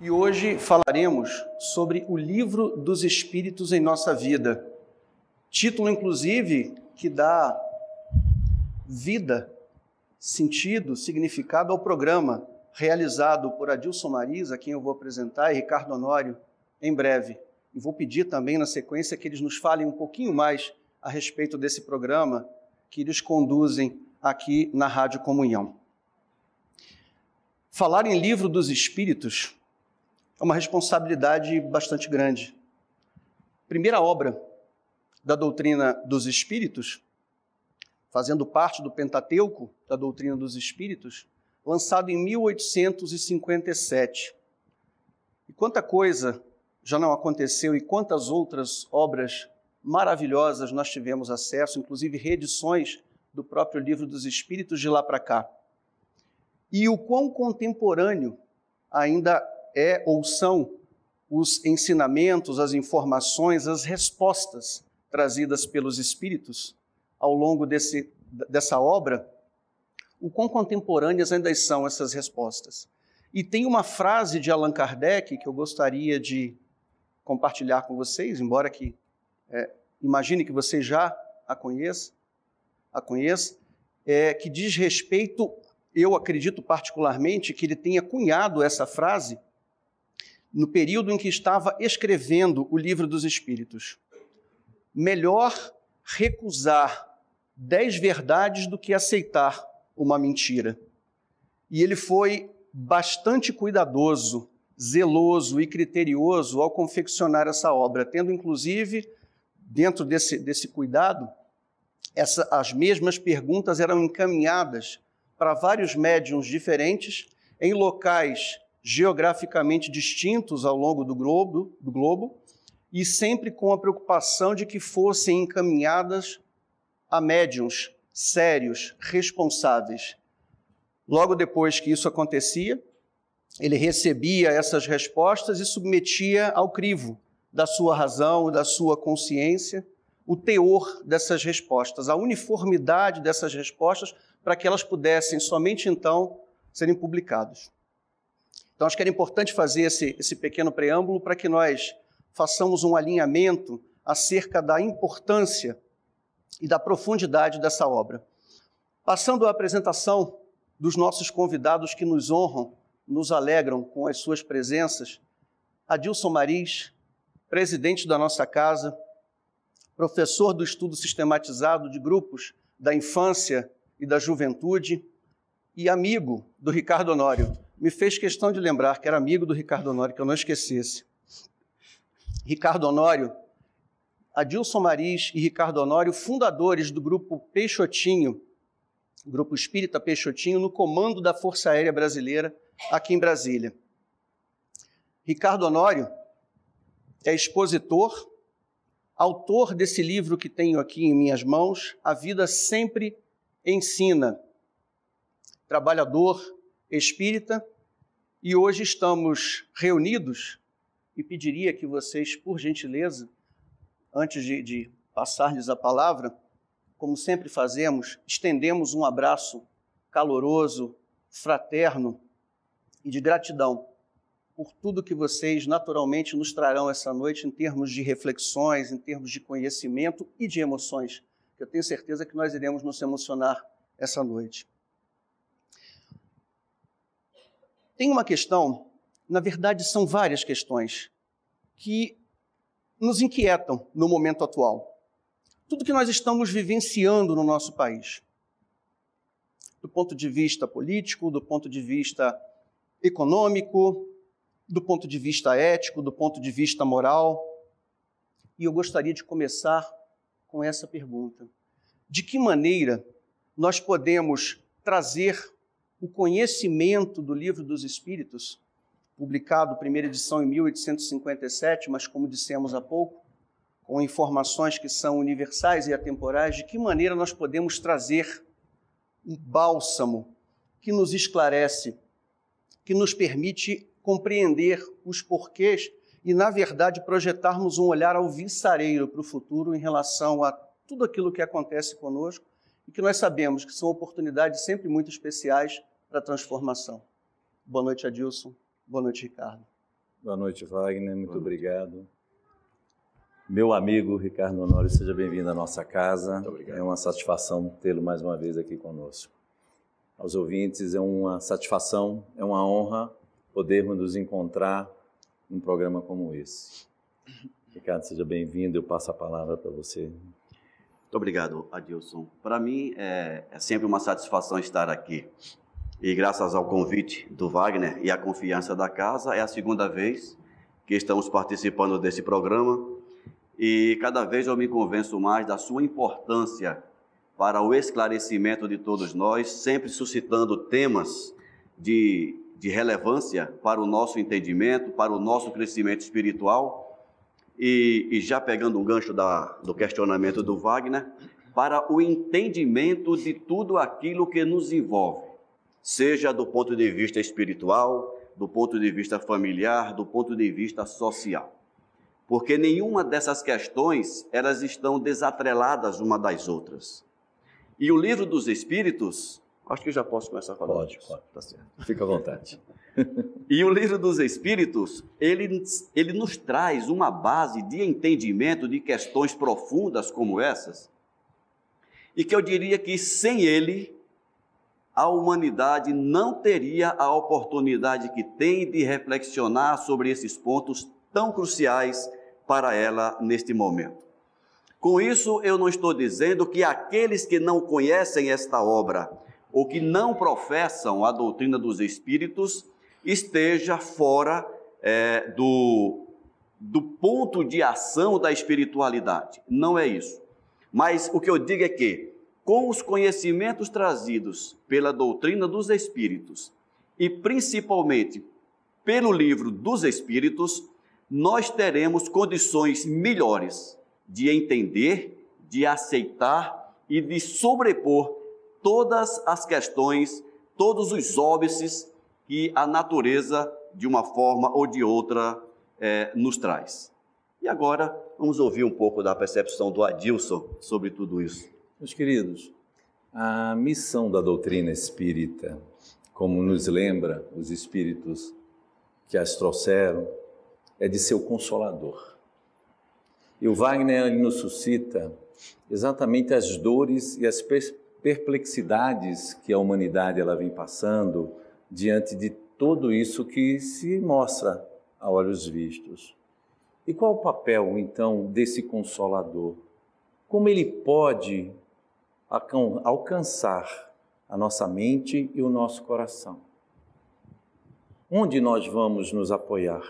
E hoje falaremos sobre o Livro dos Espíritos em nossa vida. Título, inclusive, que dá vida, sentido, significado ao programa realizado por Adilson Mariz, a quem eu vou apresentar, e Ricardo Honório, em breve. E vou pedir também, na sequência, que eles nos falem um pouquinho mais a respeito desse programa que eles conduzem aqui na Rádio Comunhão. Falar em Livro dos Espíritos é uma responsabilidade bastante grande. Primeira obra da doutrina dos Espíritos, fazendo parte do Pentateuco da doutrina dos Espíritos, lançado em 1857. E quanta coisa já não aconteceu e quantas outras obras maravilhosas nós tivemos acesso, inclusive reedições do próprio Livro dos Espíritos de lá para cá. E o quão contemporâneo ainda é ou são os ensinamentos, as informações, as respostas trazidas pelos Espíritos ao longo dessa obra, o quão contemporâneas ainda são essas respostas. E tem uma frase de Allan Kardec que eu gostaria de compartilhar com vocês, embora que imagine que você já a conheça, que diz respeito, eu acredito particularmente, que ele tenha cunhado essa frase no período em que estava escrevendo o Livro dos Espíritos. Melhor recusar 10 verdades do que aceitar uma mentira. E ele foi bastante cuidadoso, zeloso e criterioso ao confeccionar essa obra, tendo inclusive, dentro desse cuidado, as mesmas perguntas eram encaminhadas para vários médiuns diferentes, em locais geograficamente distintos ao longo do globo, e sempre com a preocupação de que fossem encaminhadas a médiuns sérios, responsáveis. Logo depois que isso acontecia, ele recebia essas respostas e submetia ao crivo da sua razão, da sua consciência, o teor dessas respostas, a uniformidade dessas respostas, para que elas pudessem somente então serem publicadas. Então, acho que era importante fazer esse pequeno preâmbulo para que nós façamos um alinhamento acerca da importância e da profundidade dessa obra. Passando à apresentação dos nossos convidados que nos honram, nos alegram com as suas presenças, Adilson Mariz, presidente da nossa casa, professor do estudo sistematizado de grupos da infância e da juventude e amigo do Ricardo Honório. Me fez questão de lembrar que era amigo do Ricardo Honório, que eu não esquecesse. Ricardo Honório, Adilson Mariz e Ricardo Honório, fundadores do Grupo Peixotinho, Grupo Espírita Peixotinho, no comando da Força Aérea Brasileira, aqui em Brasília. Ricardo Honório é expositor, autor desse livro que tenho aqui em minhas mãos, A Vida Sempre Ensina, trabalhador espírita, e hoje estamos reunidos, e pediria que vocês, por gentileza, antes de passar-lhes a palavra, como sempre fazemos, estendemos um abraço caloroso, fraterno e de gratidão por tudo que vocês naturalmente nos trarão essa noite em termos de reflexões, em termos de conhecimento e de emoções, que eu tenho certeza que nós iremos nos emocionar essa noite. Tem uma questão, na verdade são várias questões, que nos inquietam no momento atual. Tudo que nós estamos vivenciando no nosso país, do ponto de vista político, do ponto de vista econômico, do ponto de vista ético, do ponto de vista moral. E eu gostaria de começar com essa pergunta. De que maneira nós podemos trazer o conhecimento do Livro dos Espíritos, publicado, primeira edição em 1857, mas como dissemos há pouco, com informações que são universais e atemporais, de que maneira nós podemos trazer um bálsamo que nos esclarece, que nos permite compreender os porquês e, na verdade, projetarmos um olhar alvissareiro para o futuro em relação a tudo aquilo que acontece conosco e que nós sabemos que são oportunidades sempre muito especiais para a transformação. Boa noite, Adilson. Boa noite, Ricardo. Boa noite, Wagner, muito obrigado. Meu amigo Ricardo Honório, seja bem-vindo à nossa casa. Muito obrigado. É uma satisfação tê-lo mais uma vez aqui conosco. Aos ouvintes, é uma satisfação, é uma honra podermos nos encontrar num programa como esse. Ricardo, seja bem-vindo, eu passo a palavra para você. Muito obrigado, Adilson. Para mim é sempre uma satisfação estar aqui. E graças ao convite do Wagner e à confiança da casa, é a segunda vez que estamos participando desse programa e cada vez eu me convenço mais da sua importância para o esclarecimento de todos nós, sempre suscitando temas de relevância para o nosso entendimento, para o nosso crescimento espiritual e já pegando um gancho do questionamento do Wagner, para o entendimento de tudo aquilo que nos envolve, seja do ponto de vista espiritual, do ponto de vista familiar, do ponto de vista social. Porque nenhuma dessas questões, elas estão desatreladas uma das outras. E o livro dos Espíritos, acho que eu já posso começar a falar. Pode, tá certo. Fica à vontade. E o livro dos Espíritos, ele nos traz uma base de entendimento de questões profundas como essas, e que eu diria que sem ele, a humanidade não teria a oportunidade que tem de reflexionar sobre esses pontos tão cruciais para ela neste momento. Com isso, eu não estou dizendo que aqueles que não conhecem esta obra ou que não professam a doutrina dos Espíritos esteja fora do ponto de ação da espiritualidade. Não é isso. Mas o que eu digo é que, com os conhecimentos trazidos pela doutrina dos Espíritos e principalmente pelo livro dos Espíritos, nós teremos condições melhores de entender, de aceitar e de sobrepor todas as questões, todos os óbices que a natureza, de uma forma ou de outra, nos traz. E agora, vamos ouvir um pouco da percepção do Adilson sobre tudo isso. Meus queridos, a missão da doutrina espírita, como nos lembra os espíritos que as trouxeram, é de ser o consolador. E o Wagner ele nos suscita exatamente as dores e as perplexidades que a humanidade ela vem passando diante de tudo isso que se mostra a olhos vistos. E qual o papel, então, desse consolador? Como ele pode alcançar a nossa mente e o nosso coração? Onde nós vamos nos apoiar?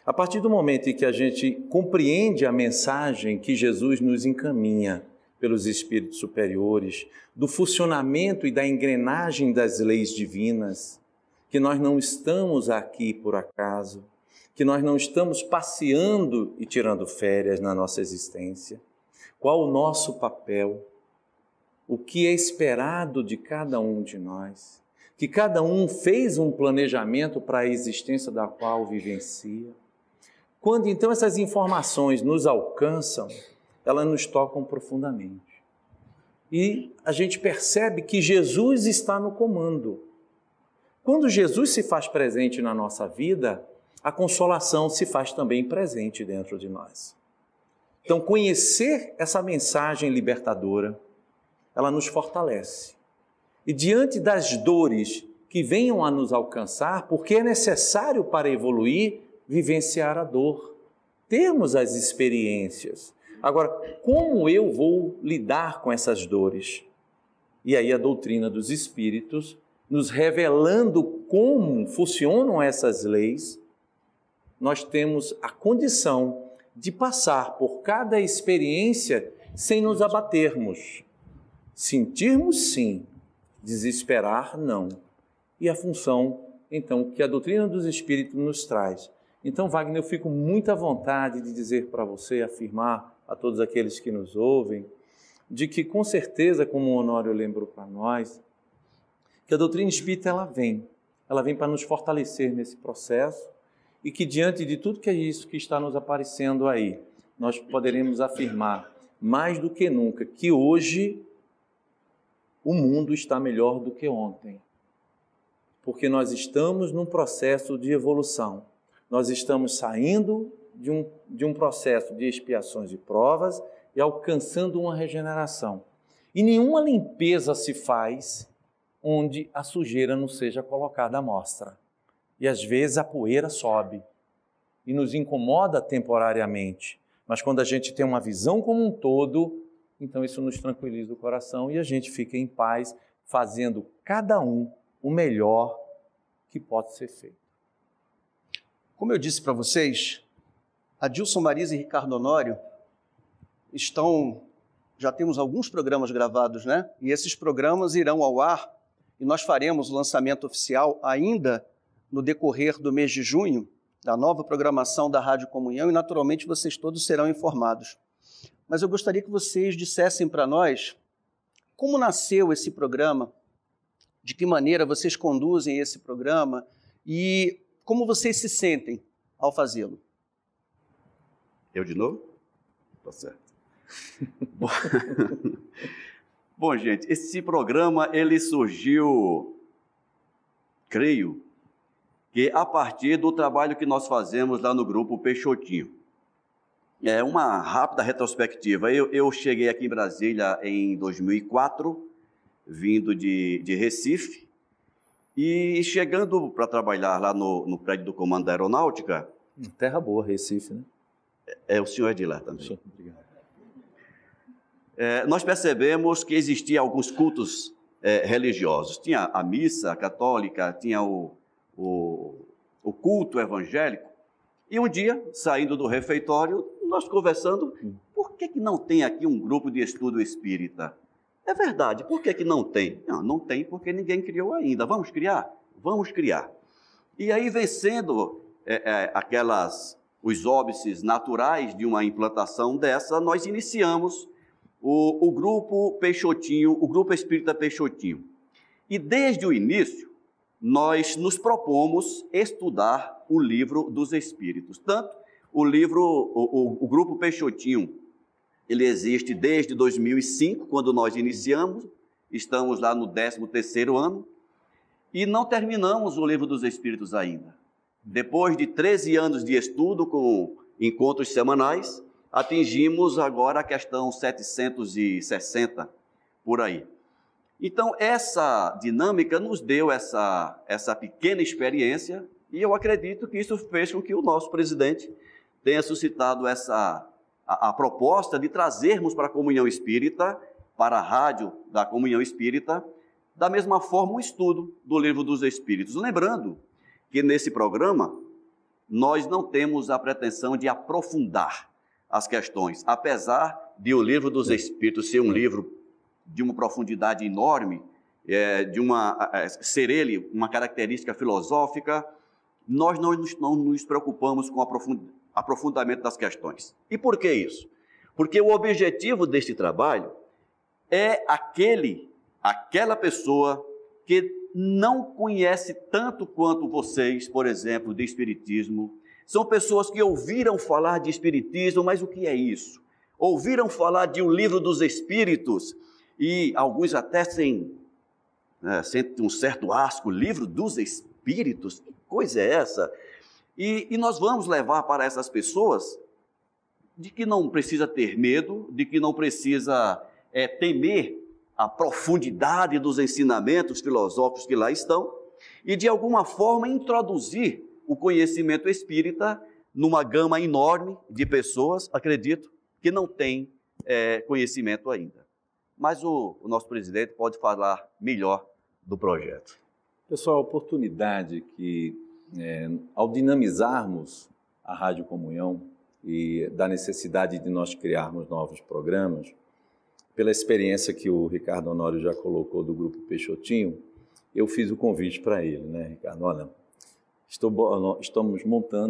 A partir do momento em que a gente compreende a mensagem que Jesus nos encaminha pelos espíritos superiores, do funcionamento e da engrenagem das leis divinas, que nós não estamos aqui por acaso, que nós não estamos passeando e tirando férias na nossa existência. Qual o nosso papel? O que é esperado de cada um de nós? Que cada um fez um planejamento para a existência da qual vivencia. Quando então essas informações nos alcançam, elas nos tocam profundamente. E a gente percebe que Jesus está no comando. Quando Jesus se faz presente na nossa vida, a consolação se faz também presente dentro de nós. Então, conhecer essa mensagem libertadora, ela nos fortalece. E diante das dores que venham a nos alcançar, porque é necessário para evoluir, vivenciar a dor, termos as experiências. Agora, como eu vou lidar com essas dores? E aí a doutrina dos Espíritos, nos revelando como funcionam essas leis, nós temos a condição de passar por cada experiência sem nos abatermos. Sentirmos sim, desesperar não. E a função, então, que a doutrina dos Espíritos nos traz. Então, Wagner, eu fico muito à vontade de dizer para você, afirmar a todos aqueles que nos ouvem, de que com certeza, como o Honório lembrou para nós, que a doutrina espírita ela vem para nos fortalecer nesse processo e que diante de tudo que é isso que está nos aparecendo aí, nós poderemos afirmar mais do que nunca que hoje o mundo está melhor do que ontem, porque nós estamos num processo de evolução. Nós estamos saindo de um processo de expiações e provas e alcançando uma regeneração. E nenhuma limpeza se faz onde a sujeira não seja colocada à mostra. E às vezes a poeira sobe e nos incomoda temporariamente. Mas quando a gente tem uma visão como um todo, então isso nos tranquiliza o coração e a gente fica em paz, fazendo cada um o melhor que pode ser feito. Como eu disse para vocês, Adilson Marisa e Ricardo Honório já temos alguns programas gravados, né? E esses programas irão ao ar e nós faremos o lançamento oficial ainda no decorrer do mês de junho, da nova programação da Rádio Comunhão, e naturalmente vocês todos serão informados. Mas eu gostaria que vocês dissessem para nós como nasceu esse programa, de que maneira vocês conduzem esse programa e como vocês se sentem ao fazê-lo. Eu de novo? Tá certo. Bom, gente, esse programa ele surgiu, creio, que a partir do trabalho que nós fazemos lá no grupo Peixotinho. É uma rápida retrospectiva. Eu cheguei aqui em Brasília em 2004, vindo de Recife, e chegando para trabalhar lá no prédio do Comando da Aeronáutica... Terra boa, Recife, né? O senhor é de lá também. Sim, obrigado. Nós percebemos que existiam alguns cultos religiosos. Tinha a missa católica, tinha o culto evangélico. E um dia, saindo do refeitório, nós conversando, por que não tem aqui um grupo de estudo espírita? É verdade, por que não tem? Não tem porque ninguém criou ainda. Vamos criar? Vamos criar. E aí, vencendo os óbices naturais de uma implantação dessa, nós iniciamos o grupo Peixotinho, o grupo Espírita Peixotinho. E desde o início, nós nos propomos estudar o livro dos Espíritos. Tanto o grupo Peixotinho, ele existe desde 2005, quando nós iniciamos, estamos lá no 13º ano, e não terminamos o livro dos Espíritos ainda. Depois de 13 anos de estudo com encontros semanais, atingimos agora a questão 760, por aí. Então, essa dinâmica nos deu essa pequena experiência e eu acredito que isso fez com que o nosso presidente tenha suscitado a proposta de trazermos para a Comunhão Espírita, para a rádio da Comunhão Espírita, da mesma forma um estudo do Livro dos Espíritos. Lembrando que nesse programa nós não temos a pretensão de aprofundar as questões, apesar de o Livro dos Espíritos ser um livro de uma profundidade enorme, ser ele uma característica filosófica, nós não nos preocupamos com o aprofundamento das questões. E por que isso? Porque o objetivo deste trabalho é aquela pessoa que não conhece tanto quanto vocês, por exemplo, de Espiritismo. São pessoas que ouviram falar de Espiritismo, mas o que é isso? Ouviram falar de um Livro dos Espíritos, e alguns até sentem um certo asco, Livro dos Espíritos, que coisa é essa? E nós vamos levar para essas pessoas de que não precisa ter medo, de que não precisa temer a profundidade dos ensinamentos filosóficos que lá estão, e de alguma forma introduzir o conhecimento espírita numa gama enorme de pessoas, acredito, que não tem conhecimento ainda. Mas o nosso presidente pode falar melhor do projeto. Pessoal, a oportunidade que, ao dinamizarmos a Rádio Comunhão e da necessidade de nós criarmos novos programas, pela experiência que o Ricardo Honório já colocou do Grupo Peixotinho, eu fiz o convite para ele, né, Ricardo? Olha, estamos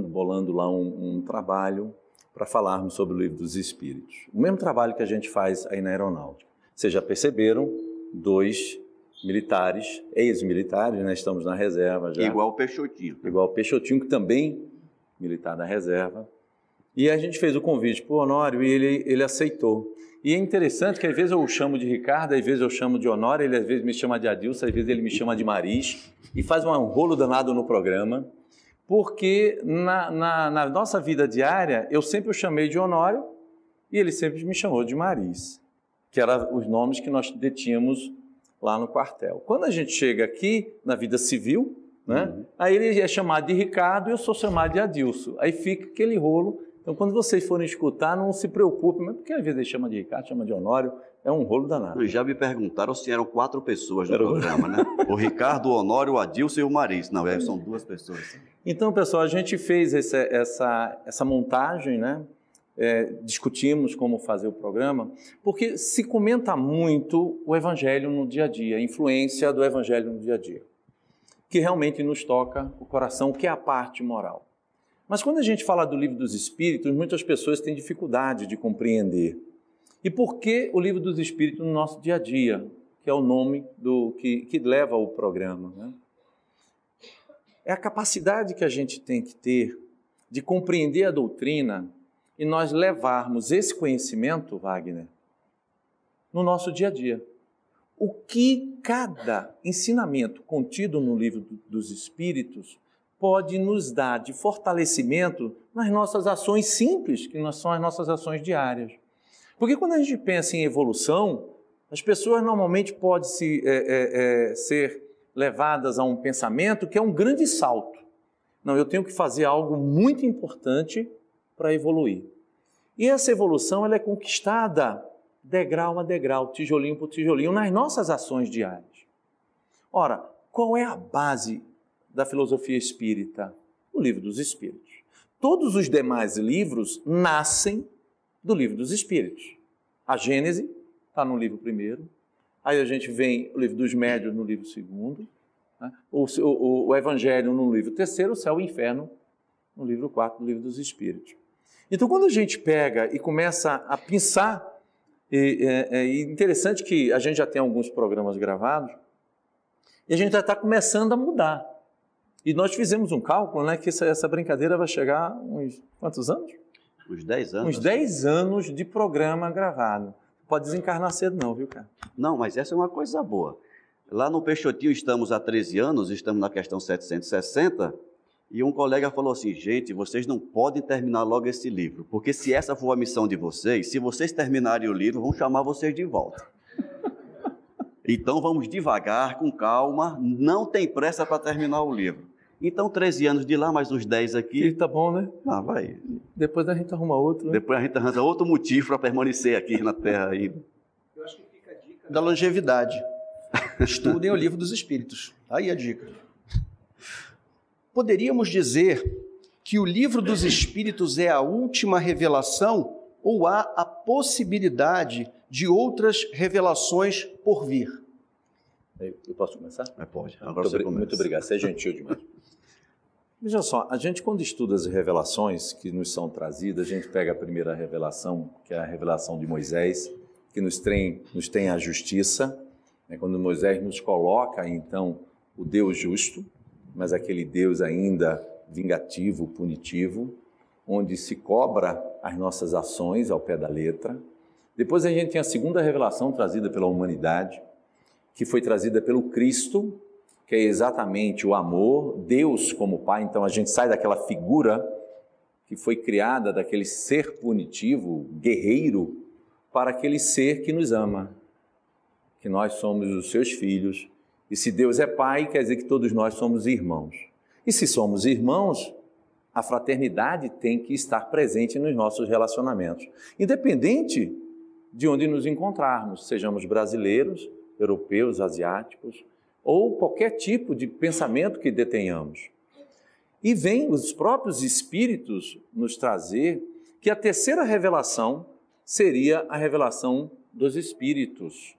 bolando lá um trabalho para falarmos sobre o Livro dos Espíritos. O mesmo trabalho que a gente faz aí na Aeronáutica. Vocês já perceberam, 2 militares, ex-militares, né? Estamos na reserva já. Igual o Peixotinho. Igual o Peixotinho, que também militar da reserva. E a gente fez o convite para o Honório e ele aceitou. E é interessante que às vezes eu o chamo de Ricardo, às vezes eu chamo de Honório, ele às vezes me chama de Adilson, às vezes ele me chama de Maris, e faz um rolo danado no programa, porque na nossa vida diária, eu sempre o chamei de Honório e ele sempre me chamou de Maris, que eram os nomes que nós detínhamos lá no quartel. Quando a gente chega aqui, na vida civil, né, aí ele é chamado de Ricardo e eu sou chamado de Adilson. Aí fica aquele rolo. Então, quando vocês forem escutar, não se preocupem, mas porque às vezes ele chama de Ricardo, chama de Honório, é um rolo danado. Já me perguntaram se eram 4 pessoas no programa, né? O Ricardo, o Honório, o Adilson e o Maris. Não, são 2 pessoas. Então, pessoal, a gente fez essa montagem, né? Discutimos como fazer o programa, porque se comenta muito o Evangelho no dia a dia, a influência do Evangelho no dia a dia, que realmente nos toca o coração, que é a parte moral. Mas quando a gente fala do Livro dos Espíritos, muitas pessoas têm dificuldade de compreender. E por que o Livro dos Espíritos no nosso dia a dia, que é o nome que leva o programa, né? É a capacidade que a gente tem que ter de compreender a doutrina e nós levarmos esse conhecimento, Wagner, no nosso dia a dia. O que cada ensinamento contido no Livro dos Espíritos pode nos dar de fortalecimento nas nossas ações simples, que são as nossas ações diárias. Porque quando a gente pensa em evolução, as pessoas normalmente podem ser levadas a um pensamento que é um grande salto. Não, eu tenho que fazer algo muito importante para evoluir. E essa evolução ela é conquistada degrau a degrau, tijolinho por tijolinho, nas nossas ações diárias. Ora, qual é a base da filosofia espírita? O Livro dos Espíritos. Todos os demais livros nascem do Livro dos Espíritos. A Gênese está no livro 1º, aí a gente vem o Livro dos Médiuns no livro 2º, né? o Evangelho no livro 3º, o Céu e o Inferno no livro 4º do Livro dos Espíritos. Então, quando a gente pega e começa a pensar, é interessante que a gente já tem alguns programas gravados, e a gente já está começando a mudar. E nós fizemos um cálculo, né, que essa brincadeira vai chegar uns quantos anos? Uns 10 anos. Uns 10 anos de programa gravado. Pode desencarnar cedo não, viu, cara? Não, mas essa é uma coisa boa. Lá no Peixotinho estamos há 13 anos, estamos na questão 760, e um colega falou assim, gente, vocês não podem terminar logo esse livro, porque se essa for a missão de vocês, se vocês terminarem o livro, vão chamar vocês de volta. Então vamos devagar, com calma, não tem pressa para terminar o livro. Então 13 anos de lá, mais uns 10 aqui. E tá bom, né? Ah, vai. Depois a gente arruma outro, né? Depois a gente arranja outro motivo para permanecer aqui na Terra ainda. Eu acho que fica a dica da longevidade. Estudem o Livro dos Espíritos. Aí a dica. Poderíamos dizer que o Livro dos Espíritos é a última revelação ou há a possibilidade de outras revelações por vir? Eu posso começar? Pode. Agora você começa. Muito obrigado, você é gentil demais. Veja só, a gente quando estuda as revelações que nos são trazidas, a gente pega a primeira revelação, que é a revelação de Moisés, que nos tem a justiça, né? Quando Moisés nos coloca, então, o Deus justo, mas aquele Deus ainda vingativo, punitivo, onde se cobra as nossas ações ao pé da letra. Depois a gente tem a segunda revelação trazida pela humanidade, que foi trazida pelo Cristo, que é exatamente o amor, Deus como Pai. Então a gente sai daquela figura que foi criada, daquele ser punitivo, guerreiro, para aquele ser que nos ama, que nós somos os seus filhos. E se Deus é Pai, quer dizer que todos nós somos irmãos. E se somos irmãos, a fraternidade tem que estar presente nos nossos relacionamentos, independente de onde nos encontrarmos, sejamos brasileiros, europeus, asiáticos, ou qualquer tipo de pensamento que detenhamos. E vem os próprios Espíritos nos trazer que a terceira revelação seria a revelação dos Espíritos.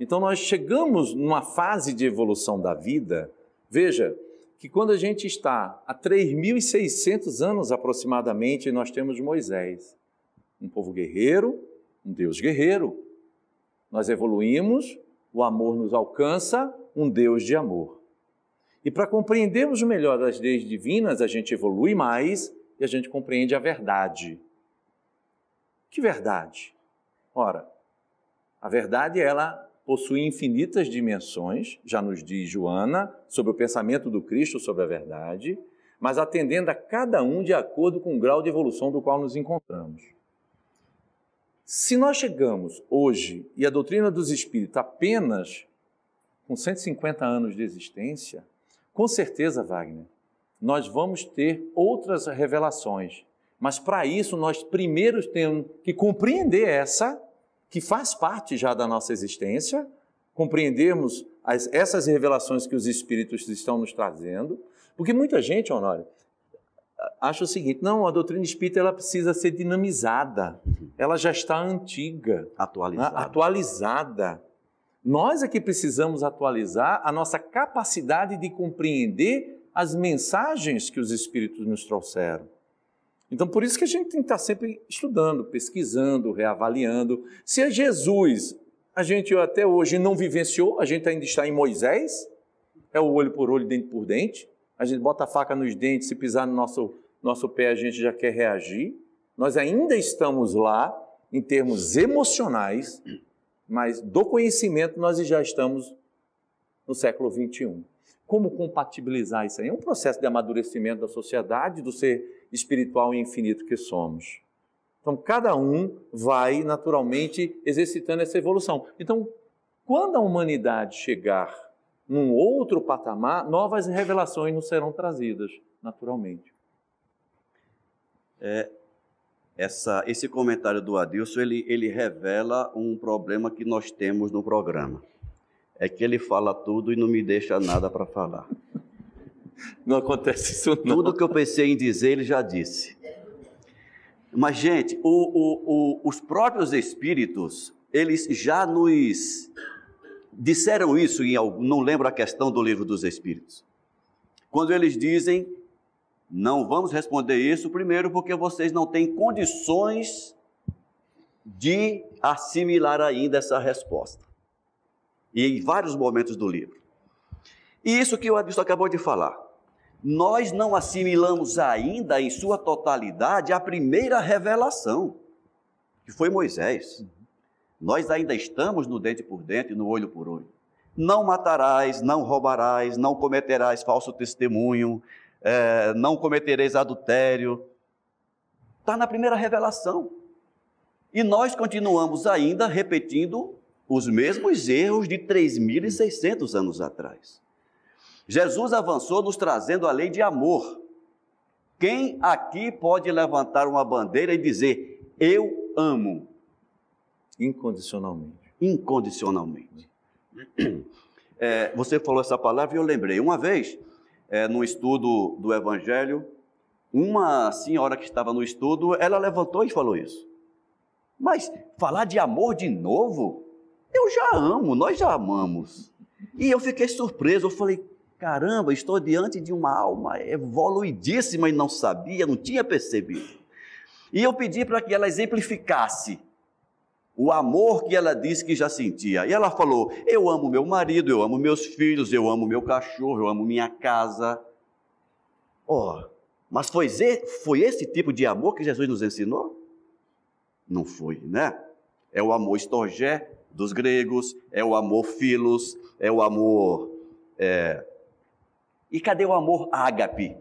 Então nós chegamos numa fase de evolução da vida, veja, que quando a gente está há 3.600 anos aproximadamente, nós temos Moisés, um povo guerreiro, um Deus guerreiro. Nós evoluímos, o amor nos alcança, um Deus de amor. E para compreendermos melhor as leis divinas, a gente evolui mais e a gente compreende a verdade. Que verdade? Ora, a verdade, ela possui infinitas dimensões, já nos diz Joana, sobre o pensamento do Cristo sobre a verdade, mas atendendo a cada um de acordo com o grau de evolução do qual nos encontramos. Se nós chegamos hoje, e a doutrina dos Espíritos apenas com 150 anos de existência, com certeza, Wagner, nós vamos ter outras revelações. Mas para isso nós primeiro temos que compreender essa, que faz parte já da nossa existência, compreendermos essas revelações que os Espíritos estão nos trazendo, porque muita gente, Honório, acha o seguinte: não, a doutrina espírita ela precisa ser dinamizada, ela já está antiga, atualizada. Nós é que precisamos atualizar a nossa capacidade de compreender as mensagens que os Espíritos nos trouxeram. Então, por isso que a gente tem que estar sempre estudando, pesquisando, reavaliando. Se é Jesus, a gente até hoje não vivenciou, a gente ainda está em Moisés, é o olho por olho, dente por dente. A gente bota a faca nos dentes, se pisar no nosso pé, a gente já quer reagir. Nós ainda estamos lá em termos emocionais, mas do conhecimento nós já estamos no século XXI. Como compatibilizar isso aí? É um processo de amadurecimento da sociedade, do ser espiritual e infinito que somos. Então, cada um vai naturalmente exercitando essa evolução. Então, quando a humanidade chegar num outro patamar, novas revelações nos serão trazidas, naturalmente. Esse comentário do Adilson, ele revela um problema que nós temos no programa. É que ele fala tudo e não me deixa nada para falar. Não acontece isso não. Tudo que eu pensei em dizer, ele já disse. Mas, gente, os próprios Espíritos, eles já nos disseram isso, não lembro a questão do Livro dos Espíritos. Quando eles dizem, não vamos responder isso, primeiro porque vocês não têm condições de assimilar ainda essa resposta. E em vários momentos do livro. E isso que o Adilson acabou de falar. Nós não assimilamos ainda em sua totalidade a primeira revelação, que foi Moisés. Nós ainda estamos no dente por dente, no olho por olho. Não matarás, não roubarás, não cometerás falso testemunho, não cometereis adultério. Está na primeira revelação. E nós continuamos ainda repetindo os mesmos erros de 3.600 anos atrás. Jesus avançou nos trazendo a lei de amor. Quem aqui pode levantar uma bandeira e dizer, eu amo? Incondicionalmente. Incondicionalmente. Você falou essa palavra e eu lembrei. Uma vez, no estudo do Evangelho, uma senhora que estava no estudo, ela levantou e falou isso. Mas falar de amor de novo? Eu já amo, nós já amamos. E eu fiquei surpreso, eu falei, caramba, estou diante de uma alma evoluidíssima e não sabia, não tinha percebido. E eu pedi para que ela exemplificasse o amor que ela disse que já sentia. E ela falou, eu amo meu marido, eu amo meus filhos, eu amo meu cachorro, eu amo minha casa. Mas foi esse tipo de amor que Jesus nos ensinou? Não foi, né? É o amor storgé dos gregos, é o amor philos, é o amor... E cadê o amor ágape?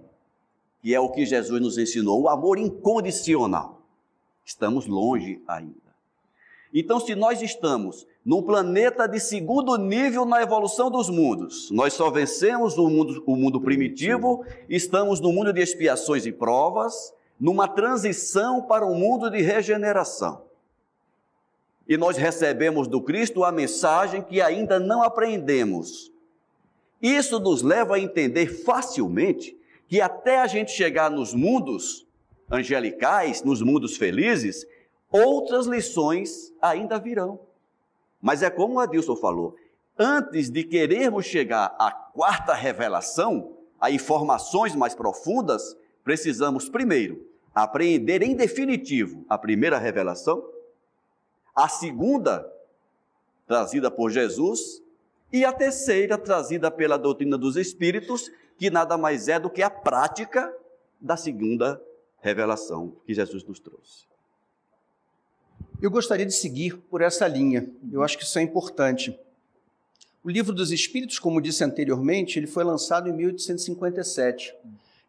Que é o que Jesus nos ensinou, o amor incondicional. Estamos longe ainda. Então, se nós estamos num planeta de segundo nível na evolução dos mundos, nós só vencemos o mundo primitivo, estamos no mundo de expiações e provas, numa transição para um mundo de regeneração. E nós recebemos do Cristo a mensagem que ainda não aprendemos. Isso nos leva a entender facilmente que até a gente chegar nos mundos angelicais, nos mundos felizes, outras lições ainda virão. Mas é como o Adilson falou, antes de querermos chegar à quarta revelação, a informações mais profundas, precisamos primeiro apreender em definitivo a primeira revelação, a segunda, trazida por Jesus, e a terceira, trazida pela doutrina dos Espíritos, que nada mais é do que a prática da segunda revelação que Jesus nos trouxe. Eu gostaria de seguir por essa linha, eu acho que isso é importante. O Livro dos Espíritos, como disse anteriormente, ele foi lançado em 1857.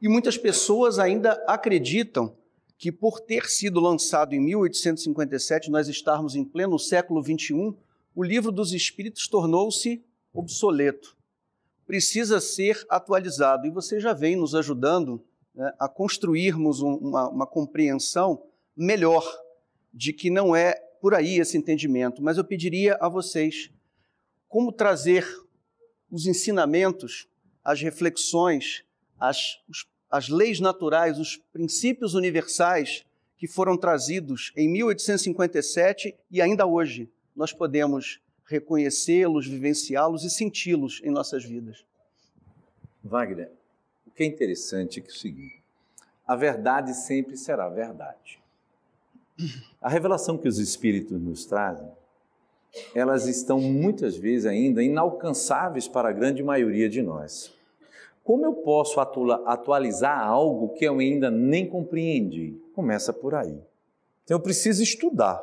E muitas pessoas ainda acreditam que, por ter sido lançado em 1857, nós estarmos em pleno século XXI, o Livro dos Espíritos tornou-se obsoleto. Precisa ser atualizado. E você já vem nos ajudando, né, a construirmos uma compreensão melhor de que não é por aí esse entendimento. Mas eu pediria a vocês como trazer os ensinamentos, as reflexões, as leis naturais, os princípios universais que foram trazidos em 1857 e ainda hoje nós podemos reconhecê-los, vivenciá-los e senti-los em nossas vidas. Wagner, o que é interessante é que é o seguinte: a verdade sempre será verdade. A revelação que os Espíritos nos trazem, elas estão muitas vezes ainda inalcançáveis para a grande maioria de nós. Como eu posso atualizar algo que eu ainda nem compreendi? Começa por aí. Então eu preciso estudar.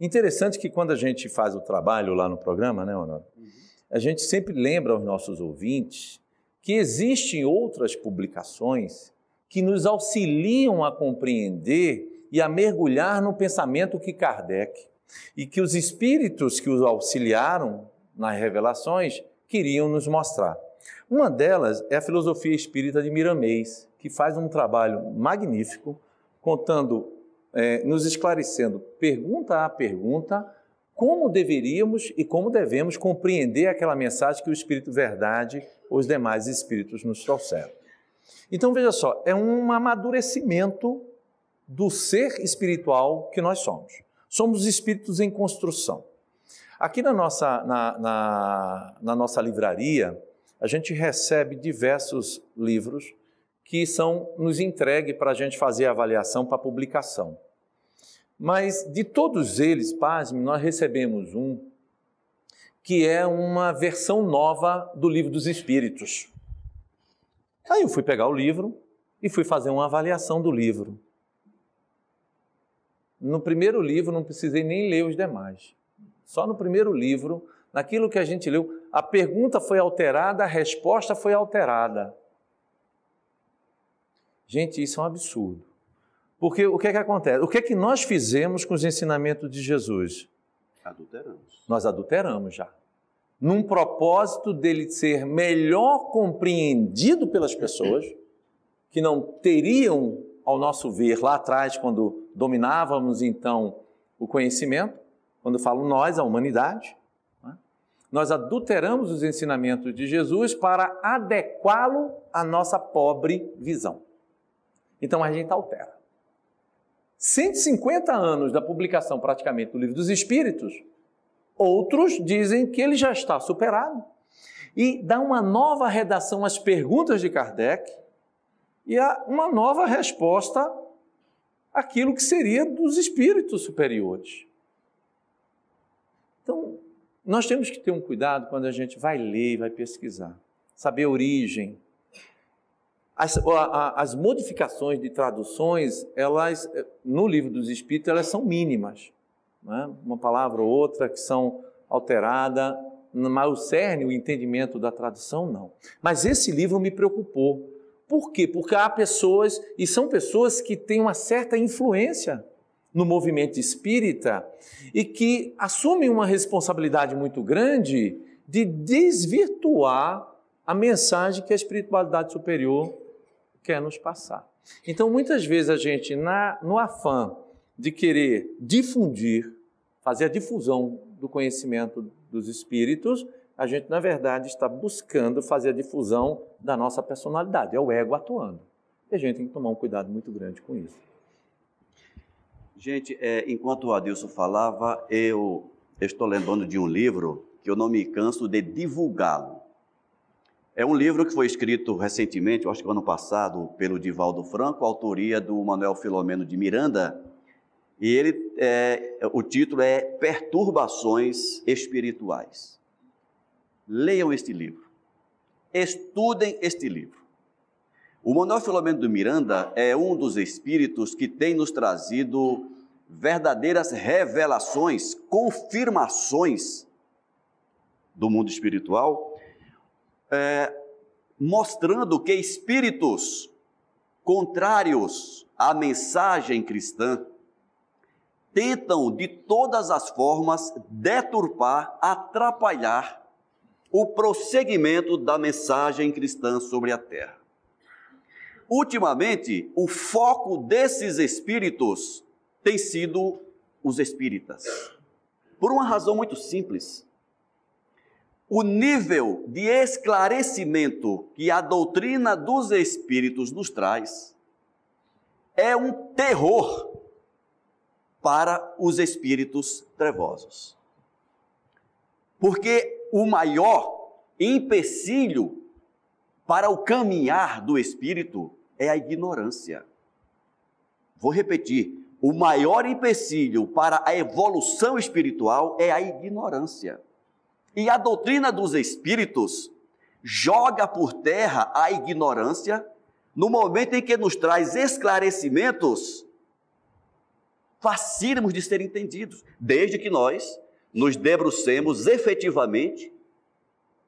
Interessante que quando a gente faz o trabalho lá no programa, né, Honório? A gente sempre lembra aos nossos ouvintes que existem outras publicações que nos auxiliam a compreender e a mergulhar no pensamento que Kardec e que os espíritos que os auxiliaram nas revelações queriam nos mostrar. Uma delas é a filosofia espírita de Miramês, que faz um trabalho magnífico, contando, nos esclarecendo, pergunta a pergunta, como deveríamos e como devemos compreender aquela mensagem que o Espírito Verdade ou os demais espíritos nos trouxeram. Então, veja só, é um amadurecimento do ser espiritual que nós somos. Somos espíritos em construção. Aqui na nossa livraria, a gente recebe diversos livros que são nos entregues para a gente fazer a avaliação para publicação. Mas de todos eles, pasme, nós recebemos um que é uma versão nova do Livro dos Espíritos. Aí eu fui pegar o livro e fui fazer uma avaliação do livro. No primeiro livro não precisei nem ler os demais. Só no primeiro livro, naquilo que a gente leu, a pergunta foi alterada, a resposta foi alterada. Gente, isso é um absurdo. Porque o que é que acontece? O que é que nós fizemos com os ensinamentos de Jesus? Adulteramos. Nós adulteramos já. Num propósito dele ser melhor compreendido pelas pessoas, que não teriam, ao nosso ver, lá atrás, quando dominávamos então o conhecimento, quando eu falo nós, a humanidade, né? Nós adulteramos os ensinamentos de Jesus para adequá-lo à nossa pobre visão. Então a gente altera. 150 anos da publicação praticamente do Livro dos Espíritos, outros dizem que ele já está superado e dá uma nova redação às perguntas de Kardec e há uma nova resposta àquilo que seria dos espíritos superiores. Então, nós temos que ter um cuidado quando a gente vai ler, vai pesquisar, saber a origem. As modificações de traduções, elas, no Livro dos Espíritos, elas são mínimas, né? Uma palavra ou outra que são alteradas, mas o cerne, o entendimento da tradução, não. Mas esse livro me preocupou. Por quê? Porque há pessoas, e são pessoas que têm uma certa influência no movimento espírita e que assumem uma responsabilidade muito grande de desvirtuar a mensagem que a espiritualidade superior quer nos passar. Então, muitas vezes a gente, no afã de querer difundir, fazer a difusão do conhecimento dos espíritos, a gente, na verdade, está buscando fazer a difusão da nossa personalidade, é o ego atuando. E a gente tem que tomar um cuidado muito grande com isso. Gente, enquanto o Adilson falava, eu estou lembrando de um livro que eu não me canso de divulgá-lo. É um livro que foi escrito recentemente, eu acho que ano passado, pelo Divaldo Franco, autoria do Manuel Filomeno de Miranda, e o título é Perturbações Espirituais. Leiam este livro, estudem este livro. O Manuel Filomeno de Miranda é um dos espíritos que tem nos trazido verdadeiras revelações, confirmações do mundo espiritual, mostrando que espíritos contrários à mensagem cristã tentam de todas as formas deturpar, atrapalhar o prosseguimento da mensagem cristã sobre a terra. Ultimamente, o foco desses espíritos tem sido os espíritas, por uma razão muito simples. O nível de esclarecimento que a doutrina dos espíritos nos traz é um terror para os espíritos trevosos. Porque o maior empecilho para o caminhar do espírito é a ignorância. Vou repetir, o maior empecilho para a evolução espiritual é a ignorância. E a doutrina dos espíritos joga por terra a ignorância no momento em que nos traz esclarecimentos facílimos de serem entendidos, desde que nós nos debrucemos efetivamente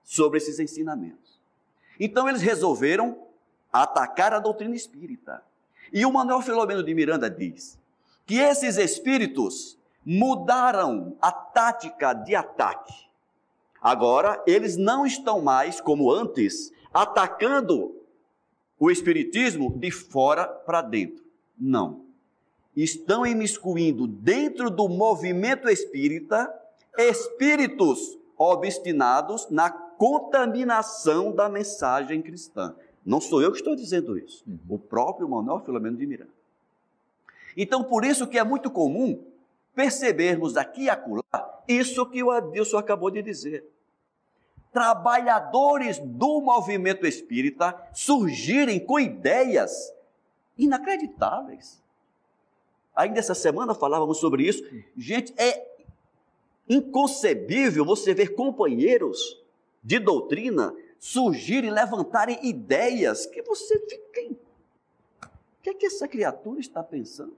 sobre esses ensinamentos. Então eles resolveram atacar a doutrina espírita. E o Manuel Filomeno de Miranda diz que esses espíritos mudaram a tática de ataque. Agora, eles não estão mais, como antes, atacando o espiritismo de fora para dentro. Não. Estão imiscuindo dentro do movimento espírita espíritos obstinados na contaminação da mensagem cristã. Não sou eu que estou dizendo isso. O próprio Manuel Filomeno de Miranda. Então, por isso que é muito comum percebermos aqui e acolá isso que o Adilson acabou de dizer. Trabalhadores do movimento espírita surgirem com ideias inacreditáveis. Ainda essa semana falávamos sobre isso. Gente, é inconcebível você ver companheiros de doutrina surgirem, levantarem ideias que você fica... O que é que essa criatura está pensando?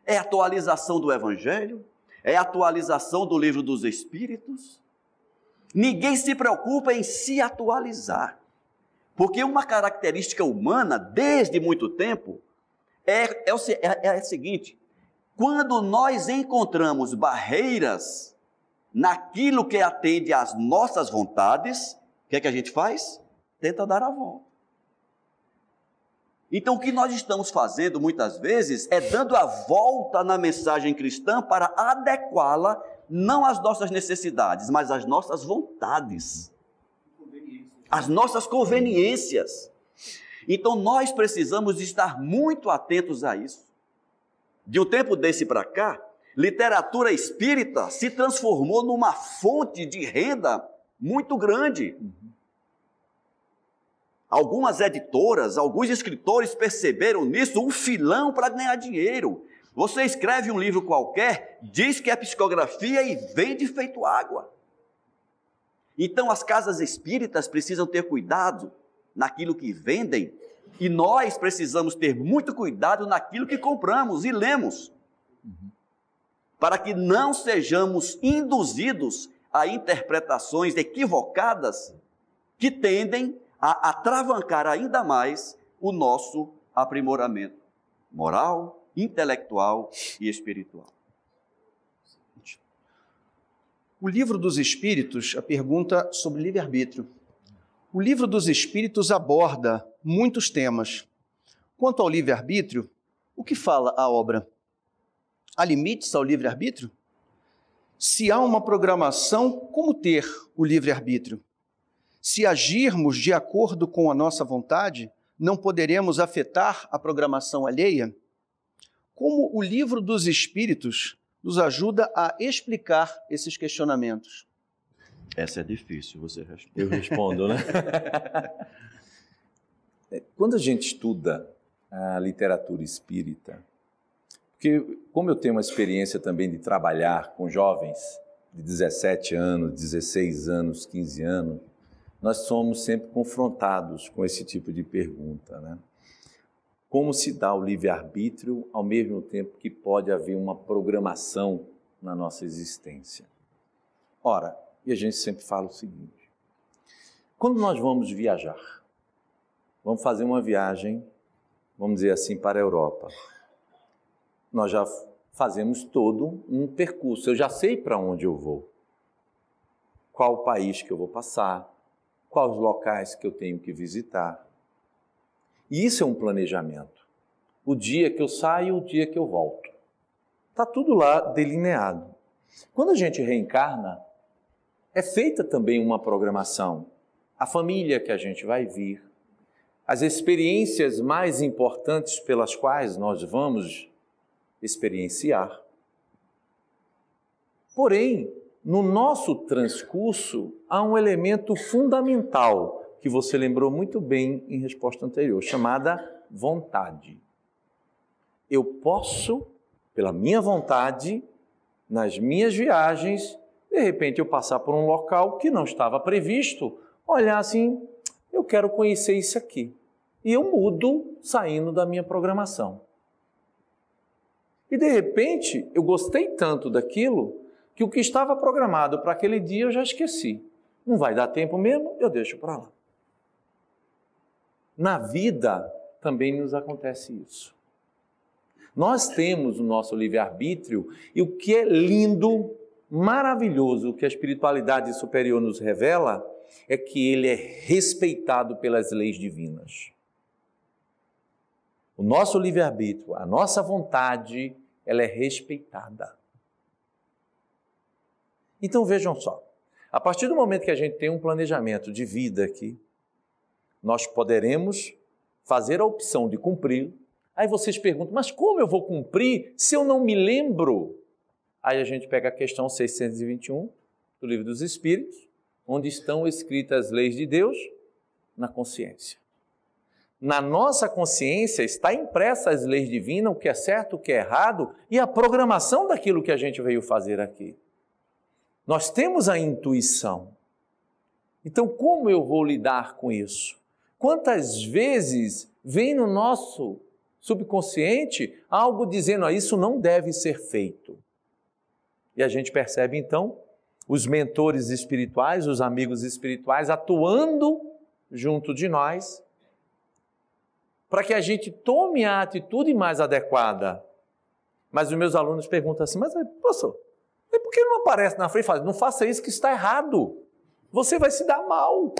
É atualização do Evangelho? É atualização do Livro dos Espíritos? Ninguém se preocupa em se atualizar. Porque uma característica humana, desde muito tempo, é a seguinte: quando nós encontramos barreiras naquilo que atende às nossas vontades, o que é que a gente faz? Tenta dar a volta. Então, o que nós estamos fazendo muitas vezes é dando a volta na mensagem cristã para adequá-la não às nossas necessidades, mas às nossas vontades, às nossas conveniências. Então, nós precisamos estar muito atentos a isso. De um tempo desse para cá, literatura espírita se transformou numa fonte de renda muito grande. Algumas editoras, alguns escritores perceberam nisso um filão para ganhar dinheiro. Você escreve um livro qualquer, diz que é psicografia e vende feito água. Então as casas espíritas precisam ter cuidado naquilo que vendem e nós precisamos ter muito cuidado naquilo que compramos e lemos, para que não sejamos induzidos a interpretações equivocadas que tendem a atravancar ainda mais o nosso aprimoramento moral, intelectual e espiritual. O Livro dos Espíritos, a pergunta sobre livre-arbítrio. O Livro dos Espíritos aborda muitos temas. Quanto ao livre-arbítrio, o que fala a obra? Há limites ao livre-arbítrio? Se há uma programação, como ter o livre-arbítrio? Se agirmos de acordo com a nossa vontade, não poderemos afetar a programação alheia? Como o Livro dos Espíritos nos ajuda a explicar esses questionamentos? Essa é difícil, você responde. Eu respondo, né? Quando a gente estuda a literatura espírita, porque como eu tenho uma experiência também de trabalhar com jovens de 17 anos, 16 anos, 15 anos, nós somos sempre confrontados com esse tipo de pergunta, né? Como se dá o livre-arbítrio ao mesmo tempo que pode haver uma programação na nossa existência? Ora, e a gente sempre fala o seguinte: Quando nós vamos viajar, vamos fazer uma viagem, vamos dizer assim, para a Europa, nós já fazemos todo um percurso, eu já sei para onde eu vou, qual o país que eu vou passar, quais os locais que eu tenho que visitar. E isso é um planejamento. O dia que eu saio, o dia que eu volto. Está tudo lá delineado. Quando a gente reencarna, é feita também uma programação. A família que a gente vai vir, as experiências mais importantes pelas quais nós vamos experienciar. Porém, no nosso transcurso, há um elemento fundamental, que você lembrou muito bem em resposta anterior, chamada vontade. Eu posso, pela minha vontade, nas minhas viagens, de repente eu passar por um local que não estava previsto, olhar assim, eu quero conhecer isso aqui. E eu mudo saindo da minha programação. E de repente, eu gostei tanto daquilo, que o que estava programado para aquele dia eu já esqueci. Não vai dar tempo mesmo, eu deixo para lá. Na vida também nos acontece isso. Nós temos o nosso livre-arbítrio e o que é lindo, maravilhoso, o que a espiritualidade superior nos revela, é que ele é respeitado pelas leis divinas. O nosso livre-arbítrio, a nossa vontade, ela é respeitada. Então vejam só, a partir do momento que a gente tem um planejamento de vida aqui, nós poderemos fazer a opção de cumprir. Aí vocês perguntam, mas como eu vou cumprir se eu não me lembro? Aí a gente pega a questão 621 do Livro dos Espíritos, onde estão escritas as leis de Deus na consciência. Na nossa consciência está impressa as leis divinas, o que é certo, o que é errado e a programação daquilo que a gente veio fazer aqui. Nós temos a intuição. Então, como eu vou lidar com isso? Quantas vezes vem no nosso subconsciente algo dizendo, isso não deve ser feito? E a gente percebe, então, os mentores espirituais, os amigos espirituais atuando junto de nós, para que a gente tome a atitude mais adequada. Mas os meus alunos perguntam assim, mas professor, por que não aparece na frente e fala, não faça isso que está errado, você vai se dar mal.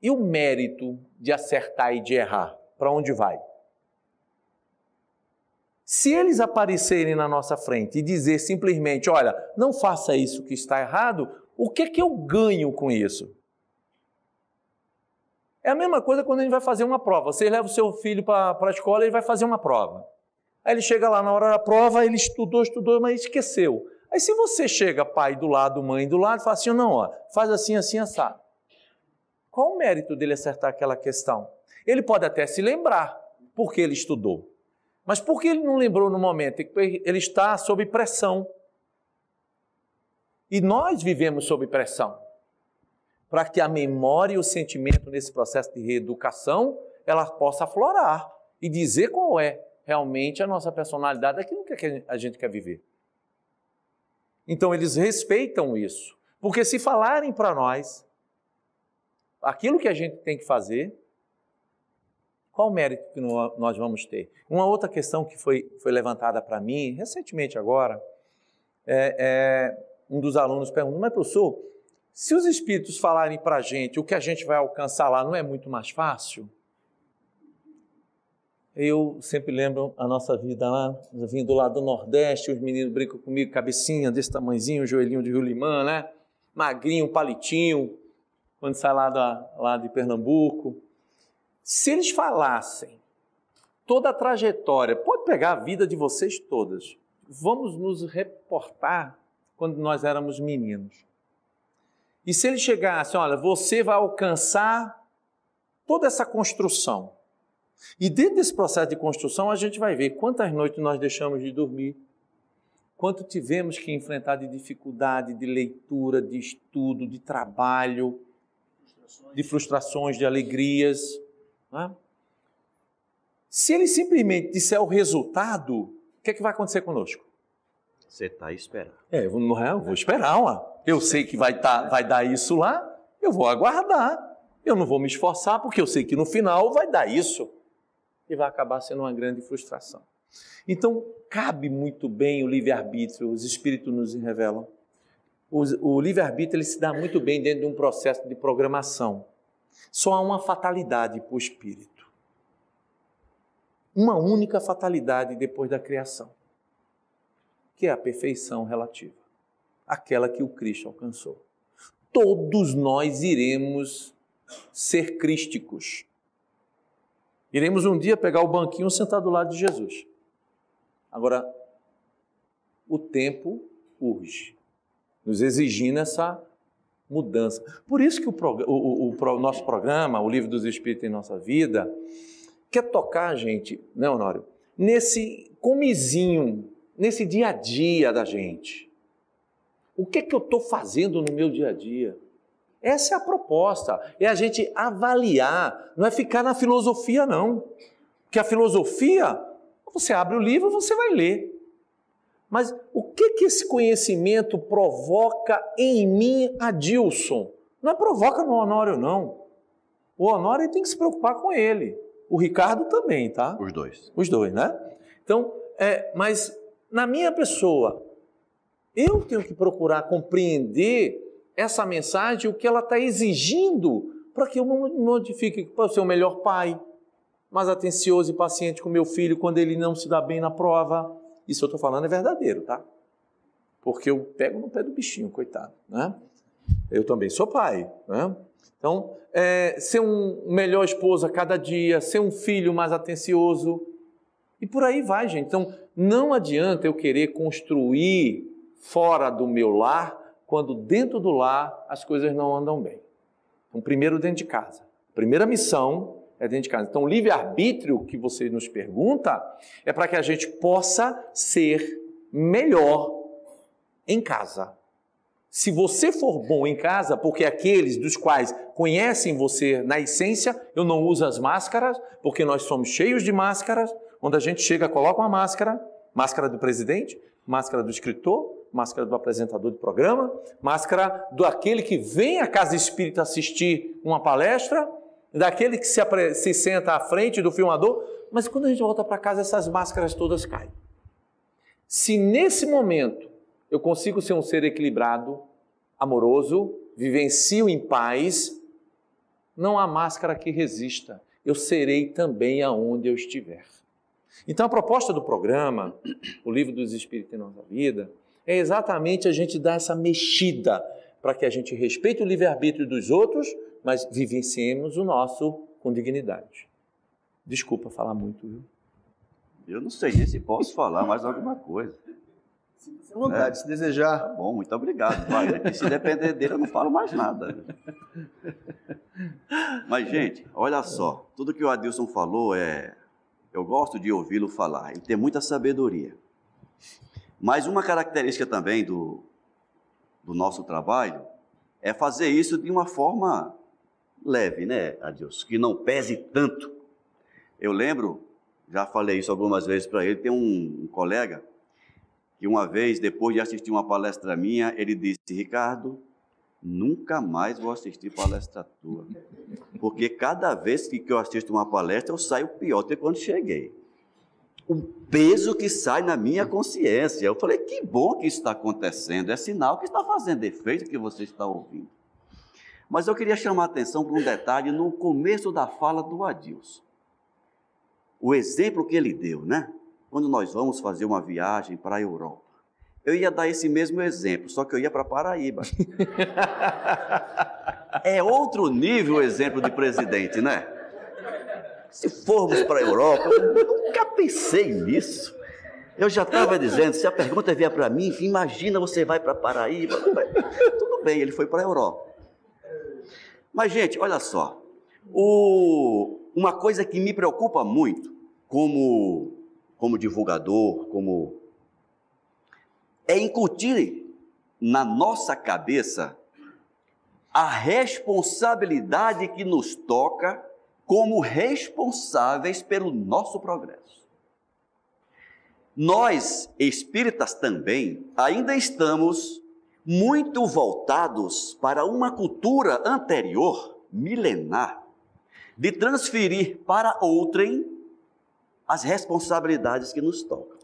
E o mérito de acertar e de errar, para onde vai? Se eles aparecerem na nossa frente e dizer simplesmente, olha, não faça isso que está errado, o que é que eu ganho com isso? É a mesma coisa quando a gente vai fazer uma prova. Você leva o seu filho para a escola e ele vai fazer uma prova. Aí ele chega lá na hora da prova, ele estudou, mas esqueceu. Aí se você chega, pai do lado, mãe do lado, fala assim, não, ó, faz assim, assim, assado. Qual o mérito dele acertar aquela questão? Ele pode até se lembrar porque ele estudou. Mas por que ele não lembrou no momento? Ele está sob pressão. E nós vivemos sob pressão. Para que a memória e o sentimento nesse processo de reeducação, ela possa aflorar e dizer qual é realmente a nossa personalidade, aquilo que a gente quer viver. Então eles respeitam isso. Porque se falarem para nós aquilo que a gente tem que fazer, qual o mérito que nós vamos ter? Uma outra questão que foi levantada para mim, recentemente agora, um dos alunos perguntou, mas professor, se os espíritos falarem para a gente o que a gente vai alcançar lá, não é muito mais fácil? Eu sempre lembro a nossa vida lá, vindo lá do Nordeste, os meninos brincam comigo, cabecinha desse tamanhozinho, joelhinho de Rolimã, né? Magrinho, palitinho, quando sai lá de Pernambuco. Se eles falassem toda a trajetória, pode pegar a vida de vocês todas, vamos nos reportar quando nós éramos meninos. E se eles chegassem, olha, você vai alcançar toda essa construção. E dentro desse processo de construção, a gente vai ver quantas noites nós deixamos de dormir, quanto tivemos que enfrentar de dificuldade, de leitura, de estudo, de trabalho, de frustrações, de alegrias. Né? Se ele simplesmente disser o resultado, o que é que vai acontecer conosco? Você está esperando. Eu vou esperar, ó. eu sei que vai dar isso lá, eu vou aguardar. Eu não vou me esforçar, porque eu sei que no final vai dar isso. E vai acabar sendo uma grande frustração. Então, cabe muito bem o livre-arbítrio, os Espíritos nos revelam. O livre-arbítrio ele se dá muito bem dentro de um processo de programação. Só há uma fatalidade para o Espírito. Uma única fatalidade depois da criação, que é a perfeição relativa, aquela que o Cristo alcançou. Todos nós iremos ser crísticos. Iremos um dia pegar o banquinho e sentar do lado de Jesus. Agora, o tempo urge, nos exigindo essa mudança. Por isso que o nosso programa, o Livro dos Espíritos em Nossa Vida, quer tocar, gente, né, Honório? Nesse comezinho, nesse dia a dia da gente. O que é que eu estou fazendo no meu dia a dia? Essa é a proposta, é a gente avaliar, não é ficar na filosofia não. Porque a filosofia, você abre o livro, você vai ler. Mas o que esse conhecimento provoca em mim, Adilson? Não é provoca no Honório, não. O Honório tem que se preocupar com ele. O Ricardo também, tá? Os dois. Os dois, né? Então, mas na minha pessoa, eu tenho que procurar compreender essa mensagem, o que ela está exigindo para que eu me modifique, para ser o melhor pai, mais atencioso e paciente com meu filho quando ele não se dá bem na prova. Isso eu estou falando é verdadeiro, tá? Porque eu pego no pé do bichinho, coitado, né? Eu também sou pai, né? Então, ser um melhor esposo a cada dia, ser um filho mais atencioso, e por aí vai, gente. Então, não adianta eu querer construir fora do meu lar, quando dentro do lar as coisas não andam bem. Então, primeiro dentro de casa. A primeira missão é dentro de casa. Então, o livre-arbítrio que você nos pergunta é para que a gente possa ser melhor em casa. Se você for bom em casa, porque aqueles dos quais conhecem você na essência, eu não uso as máscaras, porque nós somos cheios de máscaras, onde a gente chega, coloca uma máscara, máscara do presidente, máscara do escritor, máscara do apresentador de programa, máscara do aquele que vem à casa espírita assistir uma palestra, daquele que se senta à frente do filmador, mas quando a gente volta para casa, essas máscaras todas caem. Se nesse momento eu consigo ser um ser equilibrado, amoroso, vivencio em paz, não há máscara que resista, eu serei também aonde eu estiver. Então a proposta do programa, o Livro dos Espíritos em Nossa Vida, é exatamente a gente dar essa mexida para que a gente respeite o livre-arbítrio dos outros, mas vivenciemos o nosso com dignidade. Desculpa falar muito, viu? Eu não sei nem se posso falar mais alguma coisa. À vontade, se desejar. Tá bom, muito obrigado. Vai, se depender dele, eu não falo mais nada. Mas, gente, olha só. Tudo que o Adilson falou eu gosto de ouvi-lo falar. Ele tem muita sabedoria. Mas uma característica também do nosso trabalho é fazer isso de uma forma leve, né, Adilson? Que não pese tanto. Eu lembro, já falei isso algumas vezes para ele, tem um colega que uma vez, depois de assistir uma palestra minha, ele disse: Ricardo, nunca mais vou assistir palestra tua. Porque cada vez que eu assisto uma palestra, eu saio pior do que quando cheguei. O peso que sai na minha consciência. Eu falei, que bom que isso está acontecendo, é sinal que está fazendo efeito que você está ouvindo. Mas eu queria chamar a atenção para um detalhe no começo da fala do Adilson. O exemplo que ele deu, né? Quando nós vamos fazer uma viagem para a Europa. Eu ia dar esse mesmo exemplo, só que eu ia para Paraíba. É outro nível o exemplo de presidente, né? Se formos para a Europa, eu nunca pensei nisso. Eu já estava dizendo, se a pergunta vier para mim, imagina você vai para Paraíba. Tudo bem, ele foi para a Europa. Mas, gente, olha só. Uma coisa que me preocupa muito, como divulgador, é incutir na nossa cabeça a responsabilidade que nos toca como responsáveis pelo nosso progresso. Nós, espíritas também, ainda estamos muito voltados para uma cultura anterior, milenar, de transferir para outrem as responsabilidades que nos tocam.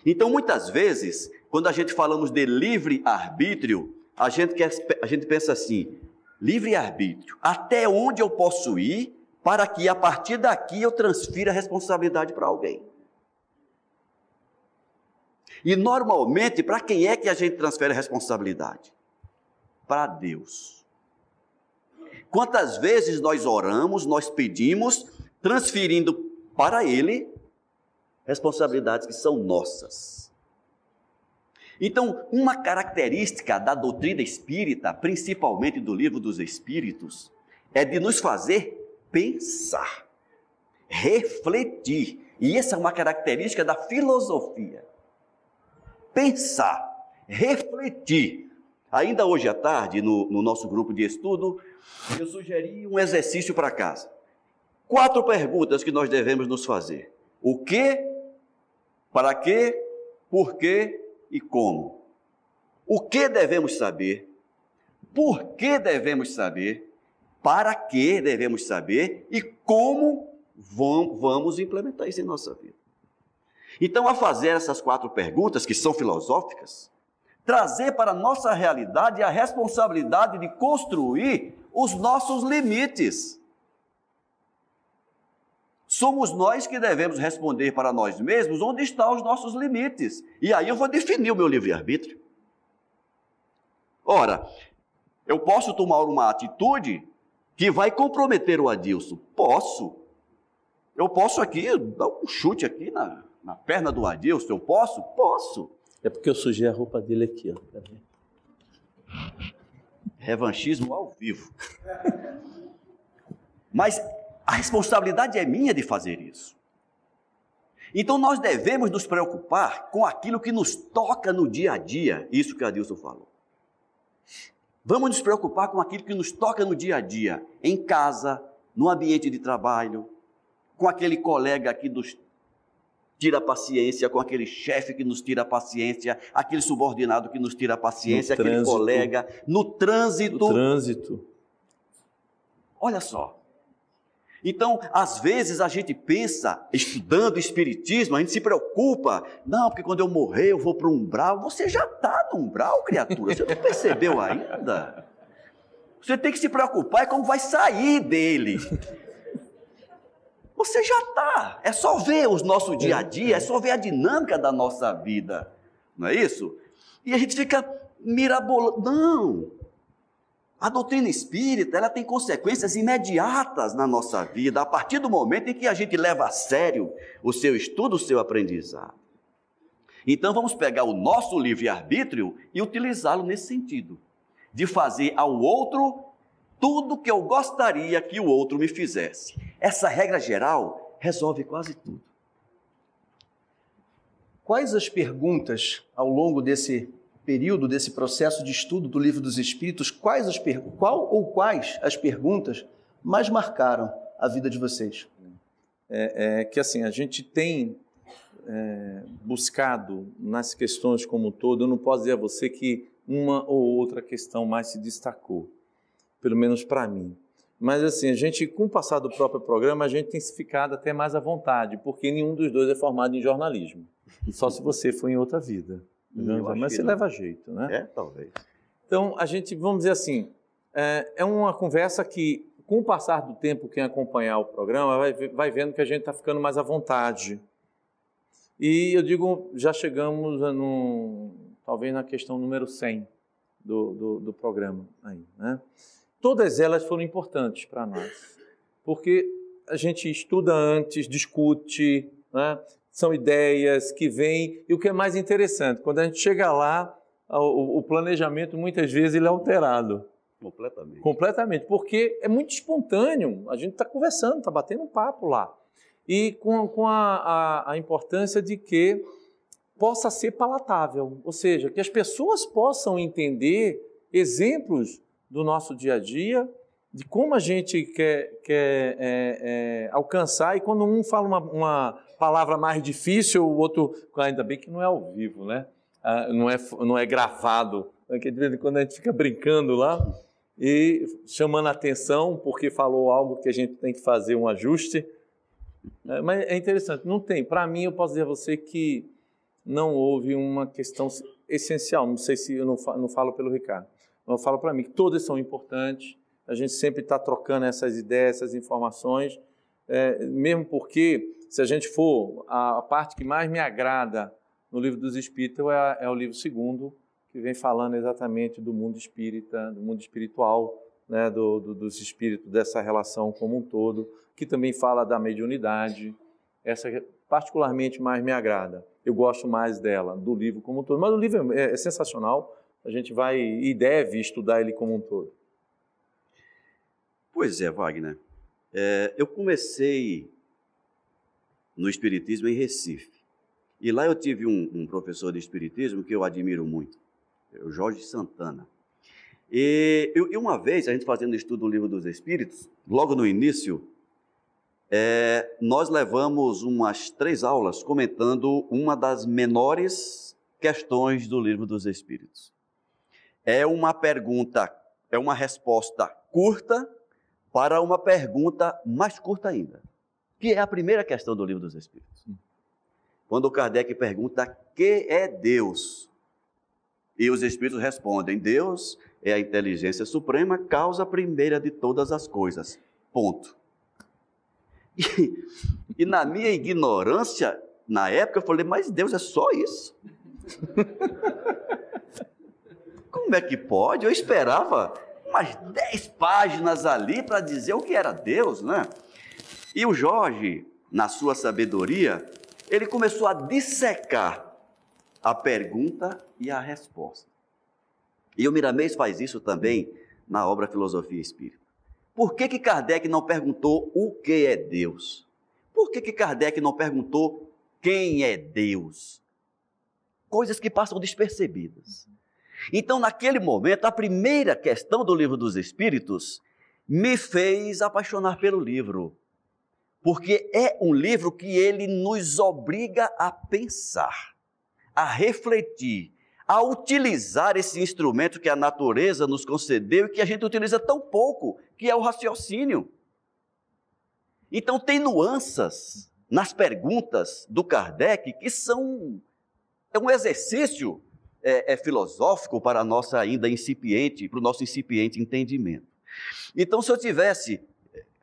Então, muitas vezes, quando a gente falamos de livre-arbítrio, a gente pensa assim, livre-arbítrio, até onde eu posso ir para que a partir daqui eu transfira a responsabilidade para alguém? E normalmente, para quem é que a gente transfere a responsabilidade? Para Deus. Quantas vezes nós oramos, nós pedimos, transferindo para Ele responsabilidades que são nossas. Então, uma característica da doutrina espírita, principalmente do Livro dos Espíritos, é de nos fazer pensar, refletir. E essa é uma característica da filosofia. Pensar, refletir. Ainda hoje à tarde, no nosso grupo de estudo, eu sugeri um exercício para casa. 4 perguntas que nós devemos nos fazer. O que, para quê, por quê e como. O que devemos saber, por que devemos saber, para que devemos saber e como vamos implementar isso em nossa vida. Então, a fazer essas 4 perguntas, que são filosóficas, trazer para a nossa realidade a responsabilidade de construir os nossos limites. Somos nós que devemos responder para nós mesmos onde estão os nossos limites. E aí eu vou definir o meu livre-arbítrio. Ora, eu posso tomar uma atitude que vai comprometer o Adilson? Posso. Eu posso aqui dar um chute aqui na perna do Adilson, eu posso? Posso. É porque eu sujei a roupa dele aqui, ó. Revanchismo ao vivo. Mas a responsabilidade é minha de fazer isso. Então nós devemos nos preocupar com aquilo que nos toca no dia a dia, isso que a Adilson falou. Vamos nos preocupar com aquilo que nos toca no dia a dia, em casa, no ambiente de trabalho, com aquele colega que nos tira a paciência, com aquele chefe que nos tira a paciência, aquele subordinado que nos tira a paciência, aquele colega, no trânsito. No trânsito. Olha só. Então, às vezes a gente pensa, estudando espiritismo, a gente se preocupa, não, porque quando eu morrer eu vou para o umbral. Você já está no umbral, criatura, você não percebeu ainda? Você tem que se preocupar é como vai sair dele. Você já está, é só ver o nosso dia a dia, é só ver a dinâmica da nossa vida, não é isso? E a gente fica mirabolando. Não, a doutrina espírita, ela tem consequências imediatas na nossa vida, a partir do momento em que a gente leva a sério o seu estudo, o seu aprendizado. Então vamos pegar o nosso livre-arbítrio e utilizá-lo nesse sentido, de fazer ao outro tudo que eu gostaria que o outro me fizesse. Essa regra geral resolve quase tudo. Quais as perguntas, ao longo desse período, desse processo de estudo do Livro dos Espíritos, quais as perguntas mais marcaram a vida de vocês? Que assim, a gente tem buscado nas questões como um todo, eu não posso dizer a você que uma ou outra questão mais se destacou, pelo menos para mim. Mas assim, a gente, com o passar do próprio programa, a gente tem ficado até mais à vontade, porque nenhum dos dois é formado em jornalismo. E só se você for em outra vida. Mas você leva jeito, né? Talvez. Então, a gente, vamos dizer assim, é uma conversa que, com o passar do tempo, quem acompanhar o programa vai vendo que a gente está ficando mais à vontade. E eu digo, já chegamos talvez na questão número 100 do programa aí, né? Todas elas foram importantes para nós, porque a gente estuda antes, discute, né? São ideias que vêm, e o que é mais interessante, quando a gente chega lá, o planejamento muitas vezes ele é alterado. Completamente, porque é muito espontâneo, a gente está conversando, está batendo um papo lá. E com a importância de que possa ser palatável, ou seja, que as pessoas possam entender exemplos do nosso dia a dia, de como a gente quer alcançar, e quando um fala uma palavra mais difícil, o outro, ainda bem que não é ao vivo, né? não é gravado. De vez em quando a gente fica brincando lá e chamando a atenção porque falou algo que a gente tem que fazer um ajuste. Mas é interessante, não tem. Para mim, eu posso dizer a você que não houve uma questão essencial. Não sei se eu não falo pelo Ricardo. Eu falo para mim que todas são importantes. A gente sempre está trocando essas ideias, essas informações. Mesmo porque, se a gente for, a parte que mais me agrada no Livro dos Espíritos é o livro 2º, que vem falando exatamente do mundo espírita, do mundo espiritual, né, dos espíritos, dessa relação como um todo, que também fala da mediunidade. Essa particularmente mais me agrada. Eu gosto mais dela, do livro como um todo. Mas o livro é sensacional, a gente vai e deve estudar ele como um todo. Pois é, Wagner. Eu comecei no Espiritismo em Recife. E lá eu tive um professor de Espiritismo que eu admiro muito, o Jorge Santana. E uma vez, a gente fazendo estudo do Livro dos Espíritos, logo no início, nós levamos umas 3 aulas comentando uma das menores questões do Livro dos Espíritos. É uma resposta curta para uma pergunta mais curta ainda, que é a primeira questão do Livro dos Espíritos. Quando Kardec pergunta: que é Deus? E os Espíritos respondem: Deus é a inteligência suprema, causa primeira de todas as coisas. Ponto. E na minha ignorância, na época, eu falei: mas Deus é só isso? Como é que pode? Eu esperava umas 10 páginas ali para dizer o que era Deus, né? E o Jorge, na sua sabedoria, ele começou a dissecar a pergunta e a resposta. E o Miramês faz isso também na obra Filosofia Espírita. Por que Kardec não perguntou o que é Deus? Por que Kardec não perguntou quem é Deus? Coisas que passam despercebidas. Então, naquele momento, a primeira questão do Livro dos Espíritos me fez apaixonar pelo livro. Porque é um livro que ele nos obriga a pensar, a refletir, a utilizar esse instrumento que a natureza nos concedeu e que a gente utiliza tão pouco, que é o raciocínio. Então, tem nuances nas perguntas do Kardec que são um exercício filosófico para a nossa ainda incipiente, para o nosso incipiente entendimento. Então, se eu tivesse,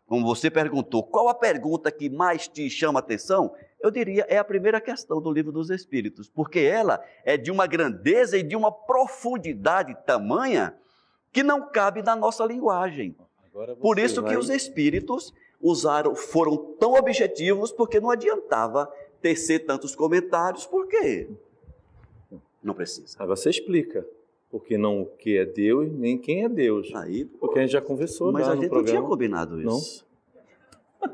como você perguntou, qual a pergunta que mais te chama a atenção? Eu diria, é a primeira questão do Livro dos Espíritos, porque ela é de uma grandeza e de uma profundidade tamanha que não cabe na nossa linguagem. Por isso que os Espíritos foram tão objetivos, porque não adiantava tecer tantos comentários, por quê? Não precisa. Agora você explica, porque não o que é Deus, nem quem é Deus. Porque a gente já conversou mas lá a gente não tinha combinado isso. Não?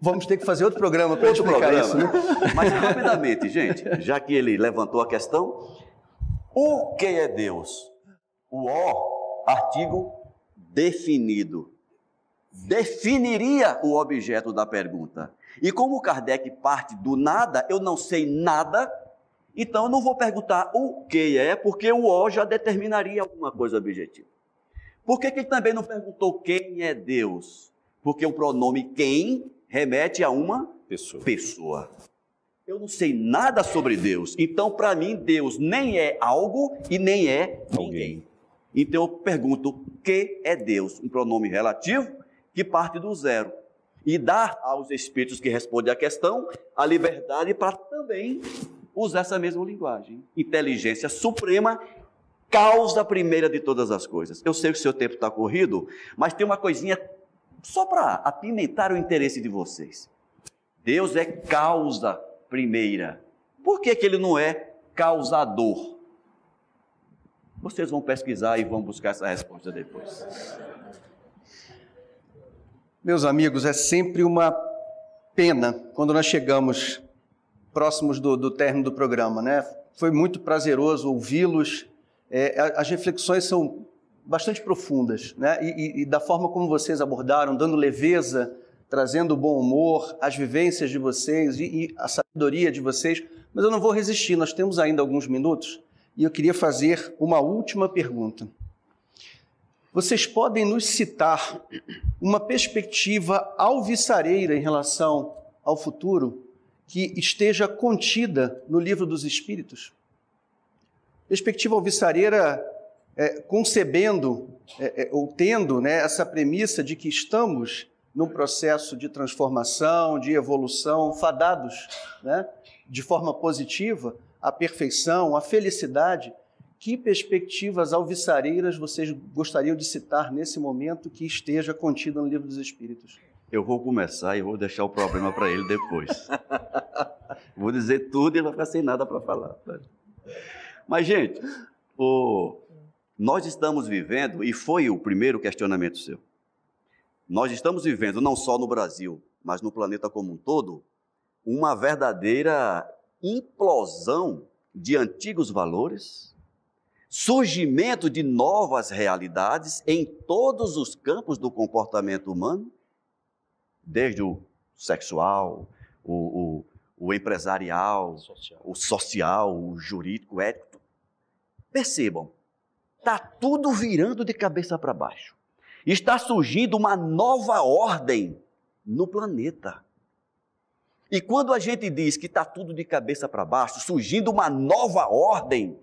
Vamos ter que fazer outro programa para explicar isso, né? Mas rapidamente, gente, já que ele levantou a questão, o que é Deus? O artigo definido, definiria o objeto da pergunta. E como Kardec parte do nada, eu não sei nada, então eu não vou perguntar o que é, porque o já determinaria alguma coisa objetiva. Por que ele também não perguntou quem é Deus? Porque o pronome quem remete a uma pessoa. Eu não sei nada sobre Deus, então para mim Deus nem é algo e nem é ninguém. Então eu pergunto, o que é Deus? Um pronome relativo que parte do zero. E dá aos espíritos que respondem à questão a liberdade para também usar essa mesma linguagem. Inteligência suprema, causa primeira de todas as coisas. Eu sei que o seu tempo está corrido, mas tem uma coisinha só para apimentar o interesse de vocês. Deus é causa primeira. Por que ele não é causador? Vocês vão pesquisar e vão buscar essa resposta depois. Meus amigos, é sempre uma pena quando nós chegamos próximos do término do programa, né? Foi muito prazeroso ouvi-los. As reflexões são bastante profundas, né? E da forma como vocês abordaram, dando leveza trazendo o bom humor, as vivências de vocês e a sabedoria de vocês, mas eu não vou resistir, nós temos ainda alguns minutos e eu queria fazer uma última pergunta. Vocês podem nos citar uma perspectiva alvissareira em relação ao futuro que esteja contida no Livro dos Espíritos? Perspectiva alvissareira concebendo ou tendo, né, essa premissa de que estamos num processo de transformação, de evolução, fadados, né, de forma positiva, à perfeição, à felicidade. Que perspectivas alvissareiras vocês gostariam de citar nesse momento que esteja contida no Livro dos Espíritos? Eu vou começar e vou deixar o problema para ele depois. Vou dizer tudo e ele vai ficar sem nada para falar. Mas, gente, nós estamos vivendo, e foi o primeiro questionamento seu, nós estamos vivendo, não só no Brasil, mas no planeta como um todo, uma verdadeira implosão de antigos valores, surgimento de novas realidades em todos os campos do comportamento humano, desde o sexual, o empresarial, o social, o jurídico, o ético. Percebam, está tudo virando de cabeça para baixo. Está surgindo uma nova ordem no planeta. E quando a gente diz que está tudo de cabeça para baixo, surgindo uma nova ordem,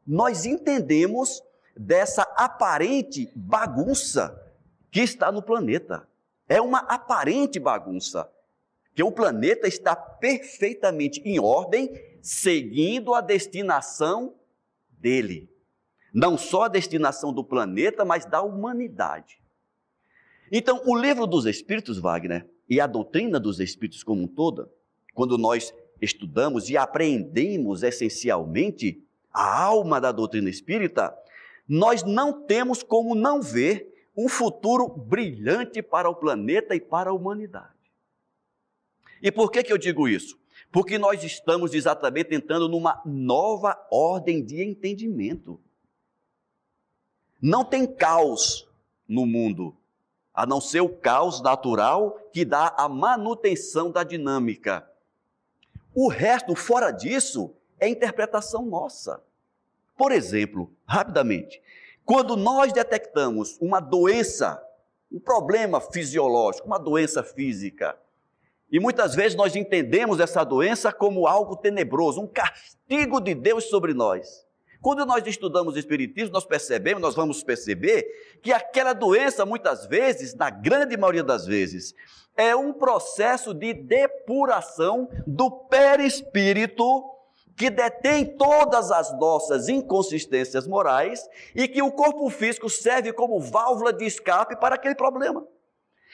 nós entendemos dessa aparente bagunça que está no planeta. É uma aparente bagunça, que o planeta está perfeitamente em ordem, seguindo a destinação dele. Não só a destinação do planeta, mas da humanidade. Então, o Livro dos Espíritos, Wagner, e a doutrina dos Espíritos como um todo, quando nós estudamos e apreendemos essencialmente a alma da doutrina espírita, nós não temos como não ver um futuro brilhante para o planeta e para a humanidade. E por que eu digo isso? Porque nós estamos exatamente entrando numa nova ordem de entendimento. Não tem caos no mundo, a não ser o caos natural que dá a manutenção da dinâmica. O resto, fora disso, é interpretação nossa. Por exemplo, rapidamente, quando nós detectamos uma doença, um problema fisiológico, uma doença física, e muitas vezes nós entendemos essa doença como algo tenebroso, um castigo de Deus sobre nós. Quando nós estudamos o Espiritismo, nós vamos perceber que aquela doença, muitas vezes, na grande maioria das vezes, é um processo de depuração do perispírito que detém todas as nossas inconsistências morais e que o corpo físico serve como válvula de escape para aquele problema.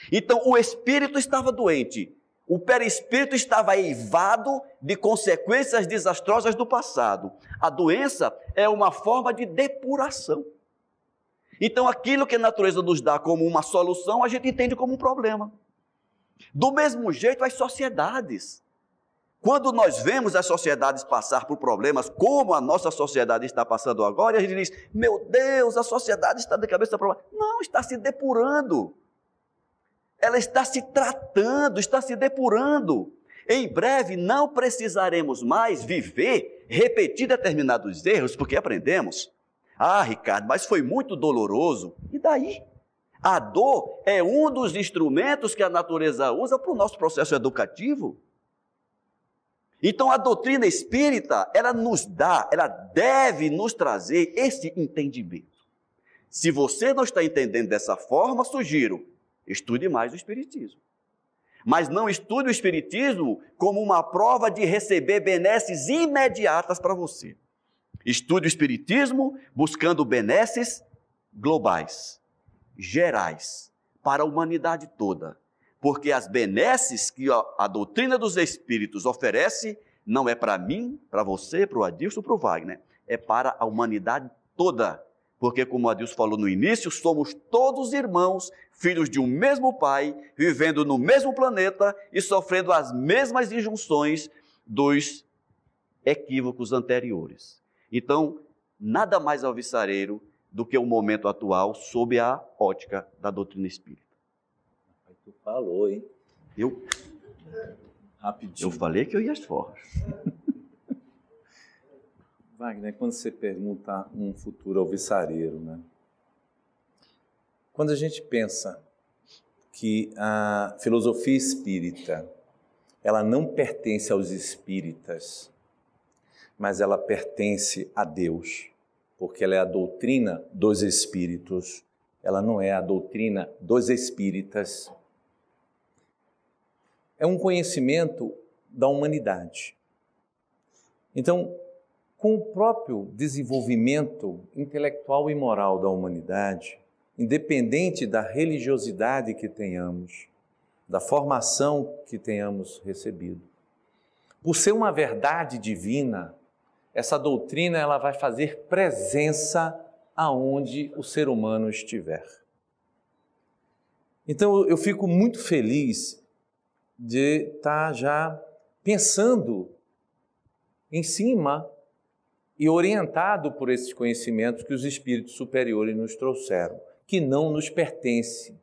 Então, o espírito estava doente. O perispírito estava eivado de consequências desastrosas do passado. A doença é uma forma de depuração. Então, aquilo que a natureza nos dá como uma solução, a gente entende como um problema. Do mesmo jeito, as sociedades. Quando nós vemos as sociedades passar por problemas, como a nossa sociedade está passando agora, a gente diz, meu Deus, a sociedade está de cabeça para baixo. Não, está se depurando. Ela está se tratando, está se depurando. Em breve não precisaremos mais repetir determinados erros, porque aprendemos. Ah, Ricardo, mas foi muito doloroso. E daí? A dor é um dos instrumentos que a natureza usa para o nosso processo educativo. Então a doutrina espírita, ela deve nos trazer esse entendimento. Se você não está entendendo dessa forma, sugiro, estude mais o Espiritismo. Mas não estude o Espiritismo como uma prova de receber benesses imediatas para você. Estude o Espiritismo buscando benesses globais, gerais, para a humanidade toda. Porque as benesses que a doutrina dos Espíritos oferece não é para mim, para você, para o Adilson, para o Wagner. É para a humanidade toda. Porque, como o Adilson falou no início, somos todos irmãos, filhos de um mesmo pai, vivendo no mesmo planeta e sofrendo as mesmas injunções dos equívocos anteriores. Então, nada mais alvissareiro do que o momento atual sob a ótica da doutrina espírita. Tu falou, hein? Rapidinho. Eu falei que eu ia fora. Wagner, quando você pergunta um futuro alvissareiro, né? Quando a gente pensa que a filosofia espírita, ela não pertence aos espíritas, mas ela pertence a Deus, porque ela é a doutrina dos espíritos, ela não é a doutrina dos espíritas. É um conhecimento da humanidade. Então, com o próprio desenvolvimento intelectual e moral da humanidade, independente da religiosidade que tenhamos, da formação que tenhamos recebido, por ser uma verdade divina, essa doutrina ela vai fazer presença aonde o ser humano estiver. Então eu fico muito feliz de estar já pensando em cima e orientado por esses conhecimentos que os espíritos superiores nos trouxeram, que não nos pertence.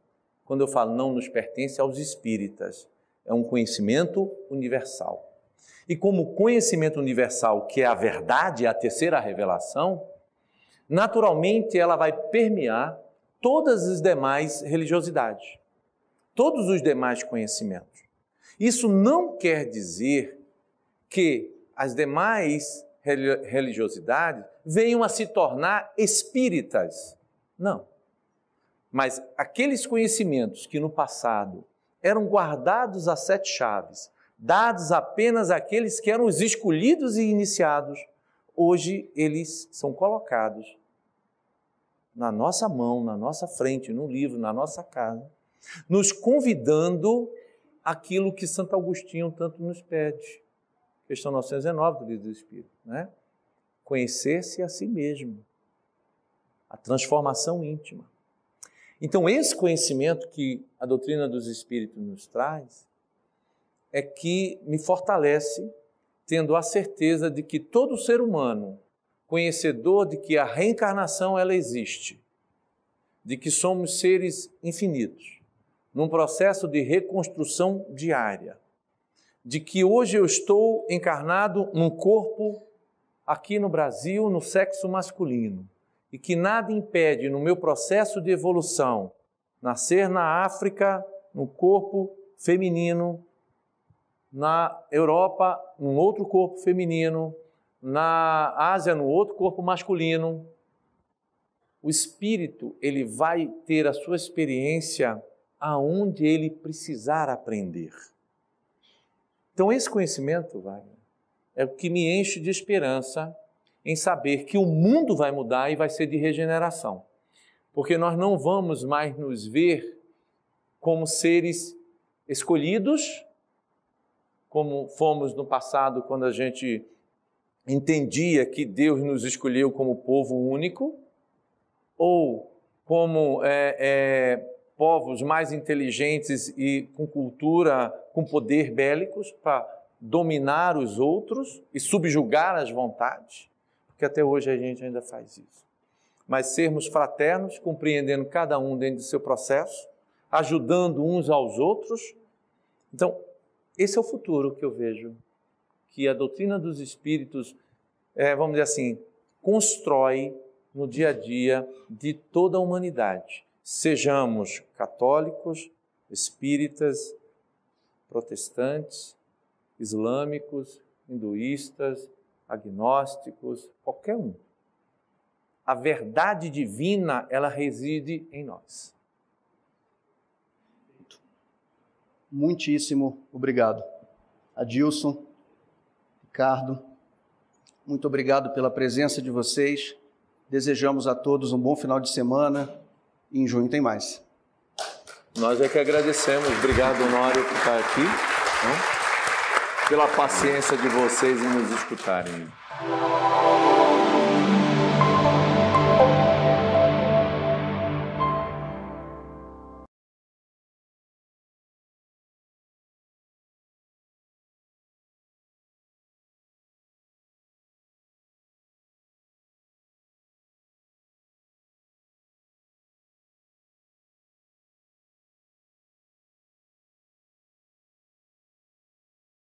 Quando eu falo não nos pertence aos espíritas, é um conhecimento universal. E como conhecimento universal, que é a verdade, a terceira revelação, naturalmente ela vai permear todas as demais religiosidades, todos os demais conhecimentos. Isso não quer dizer que as demais religiosidades venham a se tornar espíritas. Não. Mas aqueles conhecimentos que no passado eram guardados a 7 chaves, dados apenas àqueles que eram os escolhidos e iniciados, hoje eles são colocados na nossa mão, na nossa frente, no livro, na nossa casa, nos convidando aquilo que Santo Agostinho tanto nos pede. Questão 919 do Livro dos Espíritos, né? Conhecer-se a si mesmo, a transformação íntima. Então, esse conhecimento que a doutrina dos Espíritos nos traz é que me fortalece, tendo a certeza de que todo ser humano, conhecedor de que a reencarnação ela existe, de que somos seres infinitos, num processo de reconstrução diária, de que hoje eu estou encarnado num corpo aqui no Brasil, no sexo masculino, e que nada impede no meu processo de evolução nascer na África, no corpo feminino, na Europa, num outro corpo feminino, na Ásia, no outro corpo masculino. O espírito, ele vai ter a sua experiência aonde ele precisar aprender. Então, esse conhecimento, Wagner, é o que me enche de esperança em saber que o mundo vai mudar e vai ser de regeneração. Porque nós não vamos mais nos ver como seres escolhidos, como fomos no passado, quando a gente entendia que Deus nos escolheu como povo único, ou como povos mais inteligentes e com cultura, com poder bélicos para dominar os outros e subjugar as vontades, porque até hoje a gente ainda faz isso. Mas sermos fraternos, compreendendo cada um dentro do seu processo, ajudando uns aos outros. Então, esse é o futuro que eu vejo, que a doutrina dos Espíritos, vamos dizer assim, constrói no dia a dia de toda a humanidade. Sejamos católicos, espíritas, protestantes, islâmicos, hinduístas, agnósticos, qualquer um. A verdade divina, ela reside em nós. Muitíssimo obrigado. Adilson, Ricardo, muito obrigado pela presença de vocês. Desejamos a todos um bom final de semana e em junho tem mais. Nós é que agradecemos. Obrigado, Honório, por estar aqui, né? Pela paciência de vocês em nos escutarem.